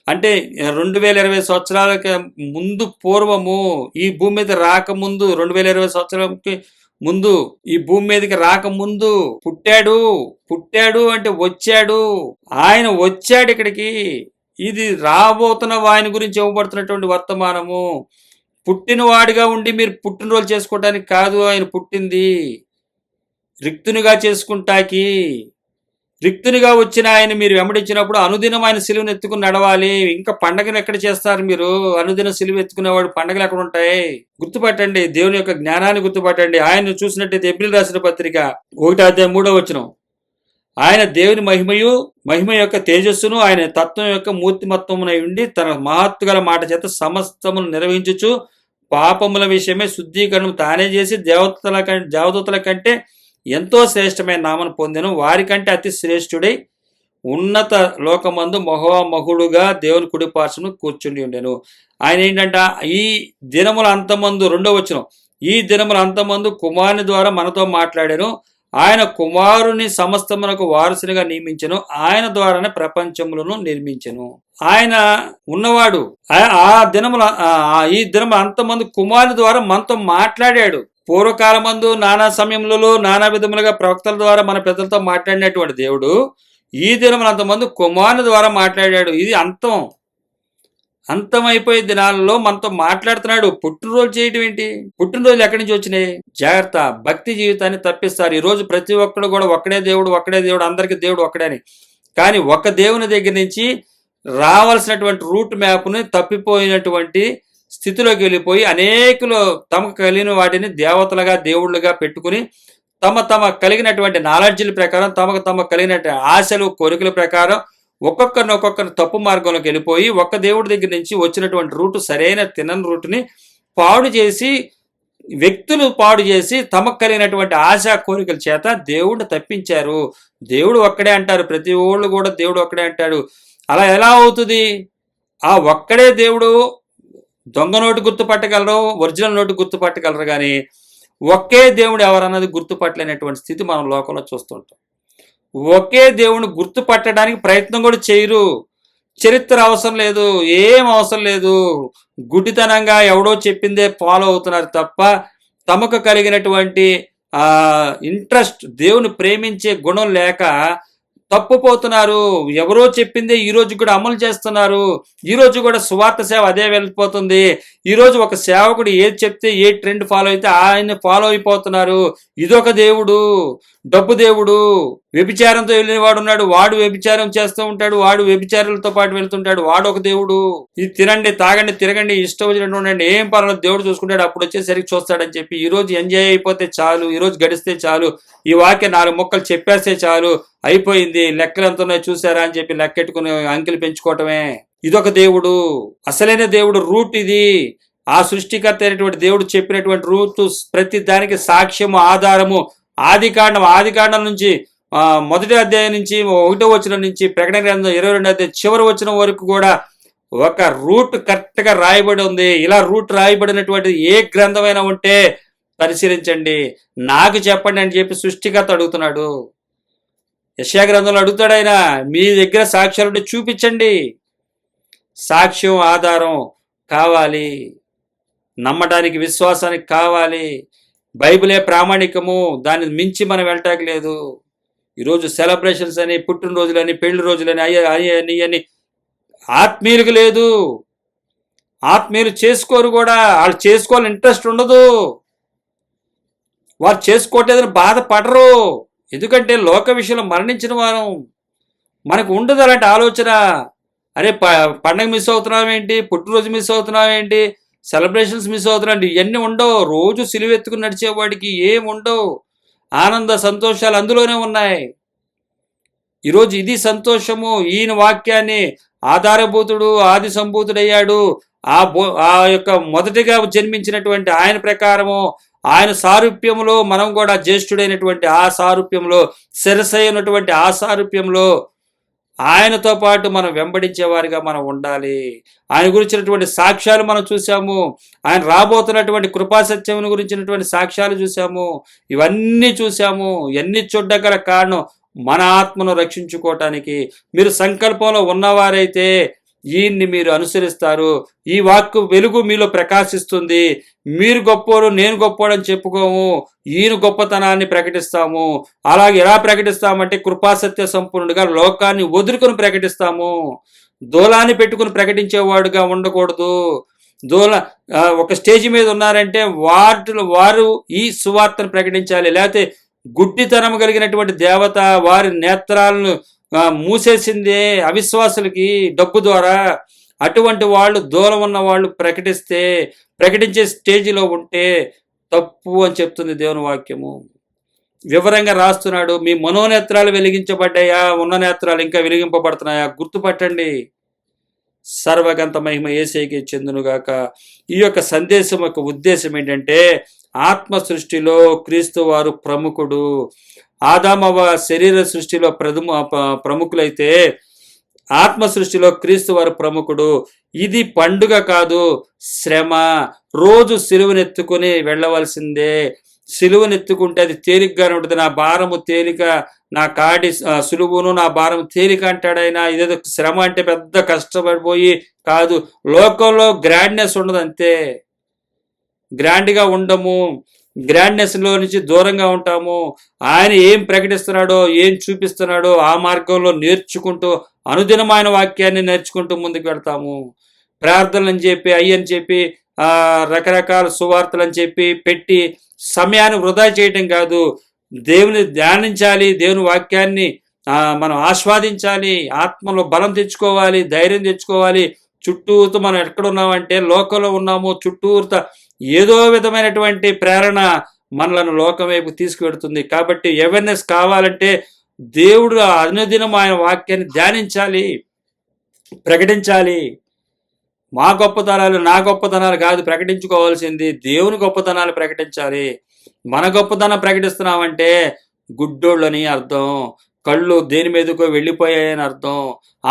అంటే 2020 సంవత్సరాలకి ముందు, పూర్వము, ఈ భూమి మీద రాకముందు, 2020 సంవత్సరాలకి ముందు, ఈ భూమి మీదకి రాకముందు పుట్టాడు అంటే వచ్చాడు. ఆయన వచ్చాడు ఇక్కడికి. ఇది రాబోతున్న ఆయన గురించి ఇవ్వబడుతున్నటువంటి వర్తమానము. పుట్టినవాడిగా ఉండి మీరు పుట్టినరోజు చేసుకోవడానికి కాదు ఆయన పుట్టింది, రిక్తునిగా చేసుకుంటాకి. రిక్తునిగా వచ్చిన ఆయన మీరు వెంబడించినప్పుడు అనుదినం ఆయన సిలువను ఎత్తుకుని నడవాలి. ఇంకా పండగలు ఎక్కడ చేస్తారు మీరు? అనుదిన సిలువ ఎత్తుకునేవాడు పండగలు ఎక్కడ ఉంటాయి? గుర్తుపట్టండి, దేవుని యొక్క జ్ఞానాన్ని గుర్తుపట్టండి. ఆయన చూసినట్టయితే ఎబ్రిల్ రాసిన పత్రిక 1:3 ఆయన దేవుని మహిమ యొక్క తేజస్సును, ఆయన తత్వం యొక్క మూర్తిమత్వమునై ఉండి తన మహత్తుగల మాట చేత సమస్తమును నిర్వహించుచు పాపముల విషయమే శుద్ధీకరణం తానే చేసి దేవదూతల కంటే ఎంతో శ్రేష్టమైన నామను పొందెను. వారికంటే అతి శ్రేష్ఠుడై ఉన్నత లోకమందు మహోమహుడుగా దేవుని కుడిపార్శ్వను కూర్చుని ఉండెను. ఆయన ఏంటంట, ఈ దినముల అంతమందు 2వ ఈ దినముల అంతమందు కుమారుని ద్వారా మనతో మాట్లాడాను. ఆయన కుమారుని సమస్తమునకు వారసునిగా నియమించెను. ఆయన ద్వారానే ప్రపంచములను నిర్మించెను. ఆయన ఉన్నవాడు. ఈ దినముల అంతమందు కుమారుని ద్వారా మనతో మాట్లాడాడు. పూర్వకాలమందు నానా సమయములలో నానా విధములుగా ప్రవక్తల ద్వారా మన పెద్దలతో మాట్లాడినటువంటి దేవుడు ఈ దినముల అంతమంది కుమారుని ద్వారా మాట్లాడాడు. ఇది అంతమైపోయే దినాలలో మనతో మాట్లాడుతున్నాడు. పుట్టినరోజు చేయటం ఏంటి? పుట్టినరోజులు ఎక్కడి నుంచి వచ్చినాయి? జాగ్రత్త, భక్తి జీవితాన్ని తప్పిస్తారు. ఈరోజు ప్రతి ఒక్కడు కూడా ఒక్కడే దేవుడు, అందరికీ దేవుడు ఒక్కడని. కానీ ఒక దేవుని దగ్గర నుంచి రావాల్సినటువంటి రూట్ మ్యాప్ని తప్పిపోయినటువంటి స్థితిలోకి వెళ్ళిపోయి అనేకులు తమకు కలిగిన వాటిని దేవతలుగా దేవుళ్ళుగా పెట్టుకుని తమ కలిగినటువంటి నాలెడ్జ్ల ప్రకారం తమకు కలిగినటువంటి ఆశలు కోరికల ప్రకారం ఒక్కొక్కరిని తప్పు మార్గంలోకి వెళ్ళిపోయి ఒక్క దేవుడి దగ్గర నుంచి వచ్చినటువంటి రూటు సరైన తినని రూటుని వ్యక్తులు పాడు చేసి తమకు కలిగినటువంటి ఆశా కోరికల చేత దేవుడిని తప్పించారు. దేవుడు ఒక్కడే అంటారు, ప్రతి ఓళ్ళు కూడా దేవుడు ఒక్కడే అంటాడు. అలా ఎలా అవుతుంది? ఆ ఒక్కడే దేవుడు దొంగ నోటు గుర్తుపట్టగలరు, ఒరిజినల్ నోటు గుర్తుపట్టగలరు, కానీ ఒకే దేవుడు ఎవరన్నది గుర్తుపట్టలేనటువంటి స్థితి మనం లోకంలో చూస్తుంటాం. ఒకే దేవుని గుర్తుపట్టడానికి ప్రయత్నం కూడా చేయరు. చరిత్ర అవసరం లేదు, ఏం అవసరం లేదు. గుడ్డితనంగా ఎవడో చెప్పిందే ఫాలో అవుతున్నారు తప్ప తమకు కలిగినటువంటి ఇంట్రెస్ట్, దేవుని ప్రేమించే గుణం లేక తప్పుపోతున్నారు. ఎవరో చెప్పిందే ఈ రోజు కూడా అమలు చేస్తున్నారు. ఈ రోజు కూడా సువార్త సేవ అదే వెళ్ళిపోతుంది. ఈ రోజు ఒక సేవకుడు ఏది చెప్తే ఏ ట్రెండ్ ఫాలో అయితే ఆయన్ని ఫాలో అయిపోతున్నారు. ఇదొక దేవుడు, డబ్బు దేవుడు. వ్యభిచారంతో వెళ్ళిన వాడు ఉన్నాడు, వాడు వ్యభిచారం చేస్తూ ఉంటాడు, వాడు వ్యభిచారులతో పాటు వెళ్తుంటాడు, వాడు ఒక దేవుడు. ఇది తినండి, తాగండి, తిరగండి, ఇష్టం వచ్చినట్టు ఉండండి, ఏం పర్వాలేదు, దేవుడు చూసుకుంటాడు, అప్పుడు వచ్చేసరికి చూస్తాడని చెప్పి ఈ రోజు ఎంజాయ్ అయిపోతే చాలు, ఈ రోజు గడిస్తే చాలు, ఈ వాక్యం 4 ముక్కలు చెప్పేస్తే చాలు, అయిపోయింది, లెక్కలు ఎంత ఉన్నాయో చూసారా అని చెప్పి లెక్కెట్టుకుని అంకెలు పెంచుకోవటమే. ఇదొక దేవుడు. అసలైన దేవుడు రూట్ ఇది. ఆ సృష్టికర్త అయినటువంటి దేవుడు చెప్పినటువంటి రూట్, ప్రతి దానికి సాక్ష్యము, ఆధారము. ఆదికాండం నుంచి మొదటి అధ్యాయం నుంచి 1వ వచనం నుంచి ప్రకటన గ్రంథం 22వ అధ్యాయం చివరి వచనం వరకు కూడా ఒక రూట్ కరెక్ట్ గా రాయబడి ఉంది. ఇలా రూట్ రాయబడినటువంటి ఏ గ్రంథమైనా ఉంటే పరిశీలించండి, నాకు చెప్పండి అని చెప్పి సృష్టికర్త అడుగుతున్నాడు. యెషయా గ్రంథంలో అడుగుతాడు ఆయన, మీ దగ్గర సాక్ష్యాలు చూపించండి. సాక్ష్యం, ఆధారం కావాలి, నమ్మటానికి, విశ్వాసానికి కావాలి. బైబిలే ప్రామాణికము, దాన్ని మించి మనం వెళ్ళటానికి లేదు. ఈరోజు సెలబ్రేషన్స్ అని, పుట్టినరోజులని, పెళ్లి రోజులని అని ఆత్మీయులకు లేదు. ఆత్మీయులు చేసుకోరు కూడా. వాళ్ళు చేసుకోవాలని ఇంట్రెస్ట్ ఉండదు, వాళ్ళు చేసుకోవట్లేదని బాధపడరు. ఎందుకంటే లోక విషయంలో మరణించిన వారు, మనకు ఉండదు అలాంటి ఆలోచన. అరే పండగ మిస్ అవుతున్నాం ఏంటి, పుట్టినరోజు మిస్ అవుతున్నాం ఏంటి, సెలబ్రేషన్స్ మిస్ అవుతున్నాం, ఇవన్నీ ఉండవు. రోజు సిలువెత్తుకుని నడిచేవాడికి ఏం ఉండవు. ఆనంద సంతోషాలు అందులోనే ఉన్నాయి. ఈరోజు ఇది సంతోషము. ఈయన వాక్యాన్ని ఆధారభూతుడు, ఆది సంభూతుడయ్యాడు. ఆ యొక్క మొదటిగా జన్మించినటువంటి ఆయన ప్రకారము, ఆయన సారూప్యములో మనం కూడా జ్యేష్ఠుడైనటువంటి ఆ సారూప్యంలో, శిరసైనటువంటి ఆ సారూప్యంలో ఆయనతో పాటు మనం వెంబడించేవారిగా మనం ఉండాలి. ఆయన గురించినటువంటి సాక్ష్యాలు మనం చూసాము. ఆయన రాబోతున్నటువంటి కృపాసత్యమును గురించినటువంటి సాక్ష్యాలు చూసాము. ఇవన్నీ చూసాము. ఇవన్నీ చూడగల కారణం మన ఆత్మను రక్షించుకోవటానికి. మీరు సంకల్పంలో ఉన్నవారైతే ఈయన్ని మీరు అనుసరిస్తారు. ఈ వాక్కు వెలుగు మీలో ప్రకాశిస్తుంది. మీరు గొప్పోరు, నేను గొప్పోడని చెప్పుకోము, ఈయన గొప్పతనాన్ని ప్రకటిస్తాము. అలాగే ఎలా ప్రకటిస్తామంటే కృపాసత్య సంపూర్ణుడిగా లోకాన్ని వదులుకొని ప్రకటిస్తాము. దూలాన్ని పెట్టుకుని ప్రకటించేవాడుగా ఉండకూడదు. ఒక స్టేజ్ మీద ఉన్నారంటే వారు ఈ సువార్తను ప్రకటించాలి. లేకపోతే గుడ్డితనం కలిగినటువంటి దేవత వారి నేత్రాలను మూసేసిందే అవిశ్వాసులకి డబ్బు ద్వారా. అటువంటి వాళ్ళు దూరం ఉన్న వాళ్ళు ప్రకటించే స్టేజిలో ఉంటే తప్పు అని చెప్తుంది దేవుని వాక్యము. వివరంగా రాస్తున్నాడు. మీ మనోనేత్రాలు వెలిగించబడ్డాయా, ఉన్న నేత్రాలు ఇంకా వెలిగింపబడుతున్నాయా గుర్తుపట్టండి. సర్వగంత మహిమ యేసయ్యకే చెందునుగాక. ఈ యొక్క సందేశం యొక్క ఉద్దేశం ఏంటంటే, ఆత్మ సృష్టిలో క్రీస్తు వారు ప్రముఖుడు. ఆదామవ శరీర సృష్టిలో ప్రముఖులైతే ఆత్మ సృష్టిలో క్రీస్తు వారు ప్రముఖుడు. ఇది పండుగ కాదు, శ్రమ. రోజు సిలువనెత్తుకుని వెళ్ళవలసిందే. సిలువనెత్తుకుంటే అది తేలిగ్గానే ఉంటుంది. నా భారము తేలిక, నా కాడి సులువును, నా భారం తేలిక అంటాడు ఆయన. ఇదేదో శ్రమ అంటే పెద్ద కష్టపడిపోయి కాదు. లోకంలో గ్రాండ్నెస్ ఉండదు, అంతే. గ్రాండ్గా ఉండము, గ్రాండ్నెస్లో నుంచి దూరంగా ఉంటాము. ఆయన ఏం ప్రకటిస్తున్నాడో, ఏం చూపిస్తున్నాడో ఆ మార్గంలో నేర్చుకుంటూ అనుదినం ఆయన వాక్యాన్ని నేర్చుకుంటూ ముందుకు వెళ్తాము. ప్రార్థనలని చెప్పి అయ్యని చెప్పి రకరకాల సువార్తలు అని చెప్పి పెట్టి సమయాన్ని వృధా చేయటం కాదు. దేవుని ధ్యానించాలి, దేవుని వాక్యాన్ని మనం ఆస్వాదించాలి, ఆత్మలో బలం తెచ్చుకోవాలి, ధైర్యం తెచ్చుకోవాలి. చుట్టూతో మనం ఎక్కడున్నామంటే లోకంలో ఉన్నాము. చుట్టూత ఏదో విధమైనటువంటి ప్రేరణ మనలను లోకం వైపు తీసుకువెడుతుంది. కాబట్టి అవేర్నెస్ కావాలంటే దేవుడు అనుదినం ఆయన వాక్యాన్ని ధ్యానించాలి, ప్రకటించాలి. మా గొప్పతనాలు, నా గొప్పతనాలు కాదు ప్రకటించుకోవాల్సింది, దేవుని గొప్పతనాలు ప్రకటించాలి. మన గొప్పతనం ప్రకటిస్తున్నామంటే గుడ్డోళ్ళని అర్థం, కళ్ళు దేని మీదకో వెళ్ళిపోయాయని అర్థం,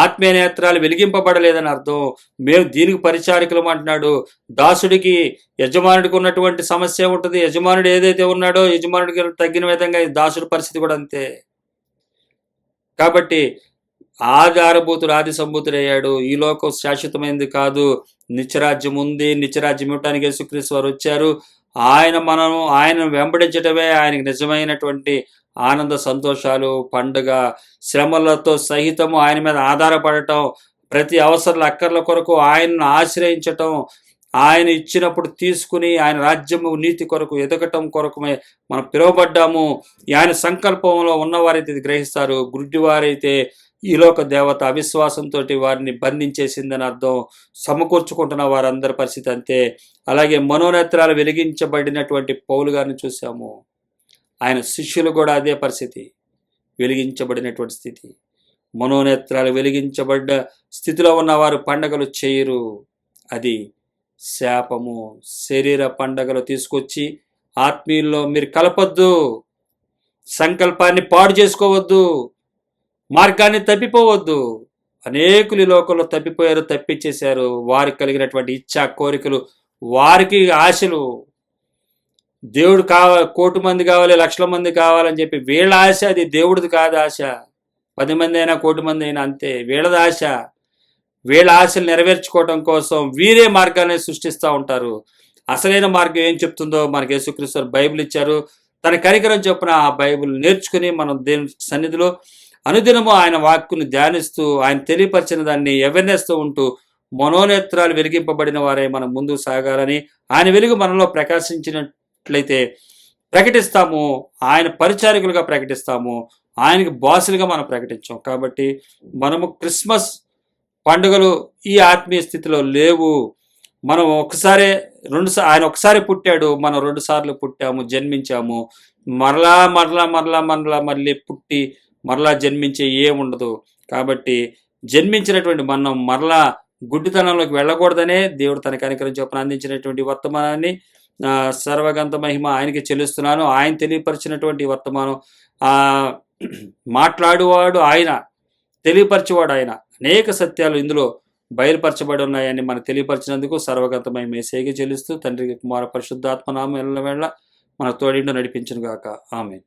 ఆత్మీయ నేత్రాలు వెలిగింపబడలేదని అర్థం. మేము దీనికి పరిచారికులం అంటున్నాడు. దాసుడికి యజమానుడికి ఉన్నటువంటి సమస్య ఉంటుంది. యజమానుడు ఏదైతే ఉన్నాడో యజమానుడికి తగ్గిన విధంగా దాసుడి పరిస్థితి కూడా అంతే. కాబట్టి ఆధారభూతుడు ఆది సంభూతుడయ్యాడు. ఈ లోకం శాశ్వతమైనది కాదు, నిత్యరాజ్యం ఉంది. నిత్యరాజ్యం ఇవ్వటానికి యేసుక్రీస్తు వారు వచ్చారు. ఆయన వెంబడించటమే ఆయనకి నిజమైనటువంటి ఆనంద సంతోషాలు, పండుగ. శ్రమలతో సహితము ఆయన మీద ఆధారపడటం, ప్రతి అవసరాల అక్కర్ల కొరకు ఆయనను ఆశ్రయించటం, ఆయన ఇచ్చినప్పుడు తీసుకుని ఆయన రాజ్యము నీతి కొరకు ఎదగటం కొరకు మనం పిలువబడ్డాము. ఆయన సంకల్పంలో ఉన్నవారైతే ఇది గ్రహిస్తారు. గుడ్డివారైతే ఈ లోక దేవత అవిశ్వాసంతో వారిని బంధించేసిందని అర్థం. సమకూర్చుకుంటున్న వారందరి పరిస్థితి అంతే. అలాగే మనోనేత్రాలు వెలిగించబడినటువంటి పౌలు గారిని చూసాము. ఆయన శిష్యులు కూడా అదే పరిస్థితి, వెలిగించబడినటువంటి స్థితి. మనోనేత్రాలు వెలిగించబడ్డ స్థితిలో ఉన్నవారు పండగలు చేయరు. అది శాపము. శరీర పండగలు తీసుకొచ్చి ఆత్మీయుల్లో మీరు కలపొద్దు, సంకల్పాన్ని పాడు చేసుకోవద్దు, మార్గాన్ని తప్పిపోవద్దు. అనేకులు ఈ లోకంలో తప్పిపోయారు, తప్పించేశారు. వారికి కలిగినటువంటి ఇచ్చా కోరికలు, వారికి ఆశలు. దేవుడు కోటి మంది కావాలి, లక్షల మంది కావాలని చెప్పి వీళ్ళ ఆశ, అది దేవుడిది కాదు ఆశ. 10 మంది అయినా, కోటి మంది అయినా అంతే. వీళ్ళది ఆశ. వీళ్ళ ఆశలు నెరవేర్చుకోవడం కోసం వీరే మార్గాన్ని సృష్టిస్తూ ఉంటారు. అసలైన మార్గం ఏం చెప్తుందో మనకి యేసుక్రీస్తు బైబిల్ ఇచ్చారు. తన కనికరం చొప్పున ఆ బైబిల్ నేర్చుకుని మనం దేవుని సన్నిధిలో అనుదినము ఆయన వాక్కుని ధ్యానిస్తూ ఆయన తెలియపరిచిన దాన్ని అవేర్నెస్తో ఉంటూ మనోనేత్రాలు వెలిగింపబడిన వారే మనం ముందుకు సాగాలని, ఆయన వెలుగు మనలో ప్రకాశించినట్లయితే ప్రకటిస్తాము. ఆయన పరిచారకులుగా ప్రకటిస్తాము, ఆయనకి బాసులుగా మనం ప్రకటించాం. కాబట్టి మనము క్రిస్మస్ పండుగలు ఈ ఆత్మీయ స్థితిలో లేవు. మనం ఆయన ఒకసారి పుట్టాడు, మనం 2 సార్లు పుట్టాము, జన్మించాము. మళ్ళీ పుట్టి మరలా జన్మించే ఏముండదు. కాబట్టి జన్మించినటువంటి మనం మరలా గుడ్డితనంలోకి వెళ్ళకూడదనే దేవుడు తన కనికరం చొప్పున అందించినటువంటి వర్తమానాన్ని సర్వగంత మహిమ ఆయనకి చెల్లిస్తున్నాను. ఆయన తెలియపరిచినటువంటి వర్తమానం, మాట్లాడువాడు ఆయన, తెలియపరిచేవాడు ఆయన. అనేక సత్యాలు ఇందులో బయలుపరచబడి ఉన్నాయని మనకు తెలియపరిచినందుకు సర్వగంత మహిమ యేసయ్యకే చెల్లిస్తూ తండ్రికి కుమార పరిశుద్ధాత్మ నామం ఎల్లవేళ మన తోడిండు నడిపించును గాక. ఆమేన్.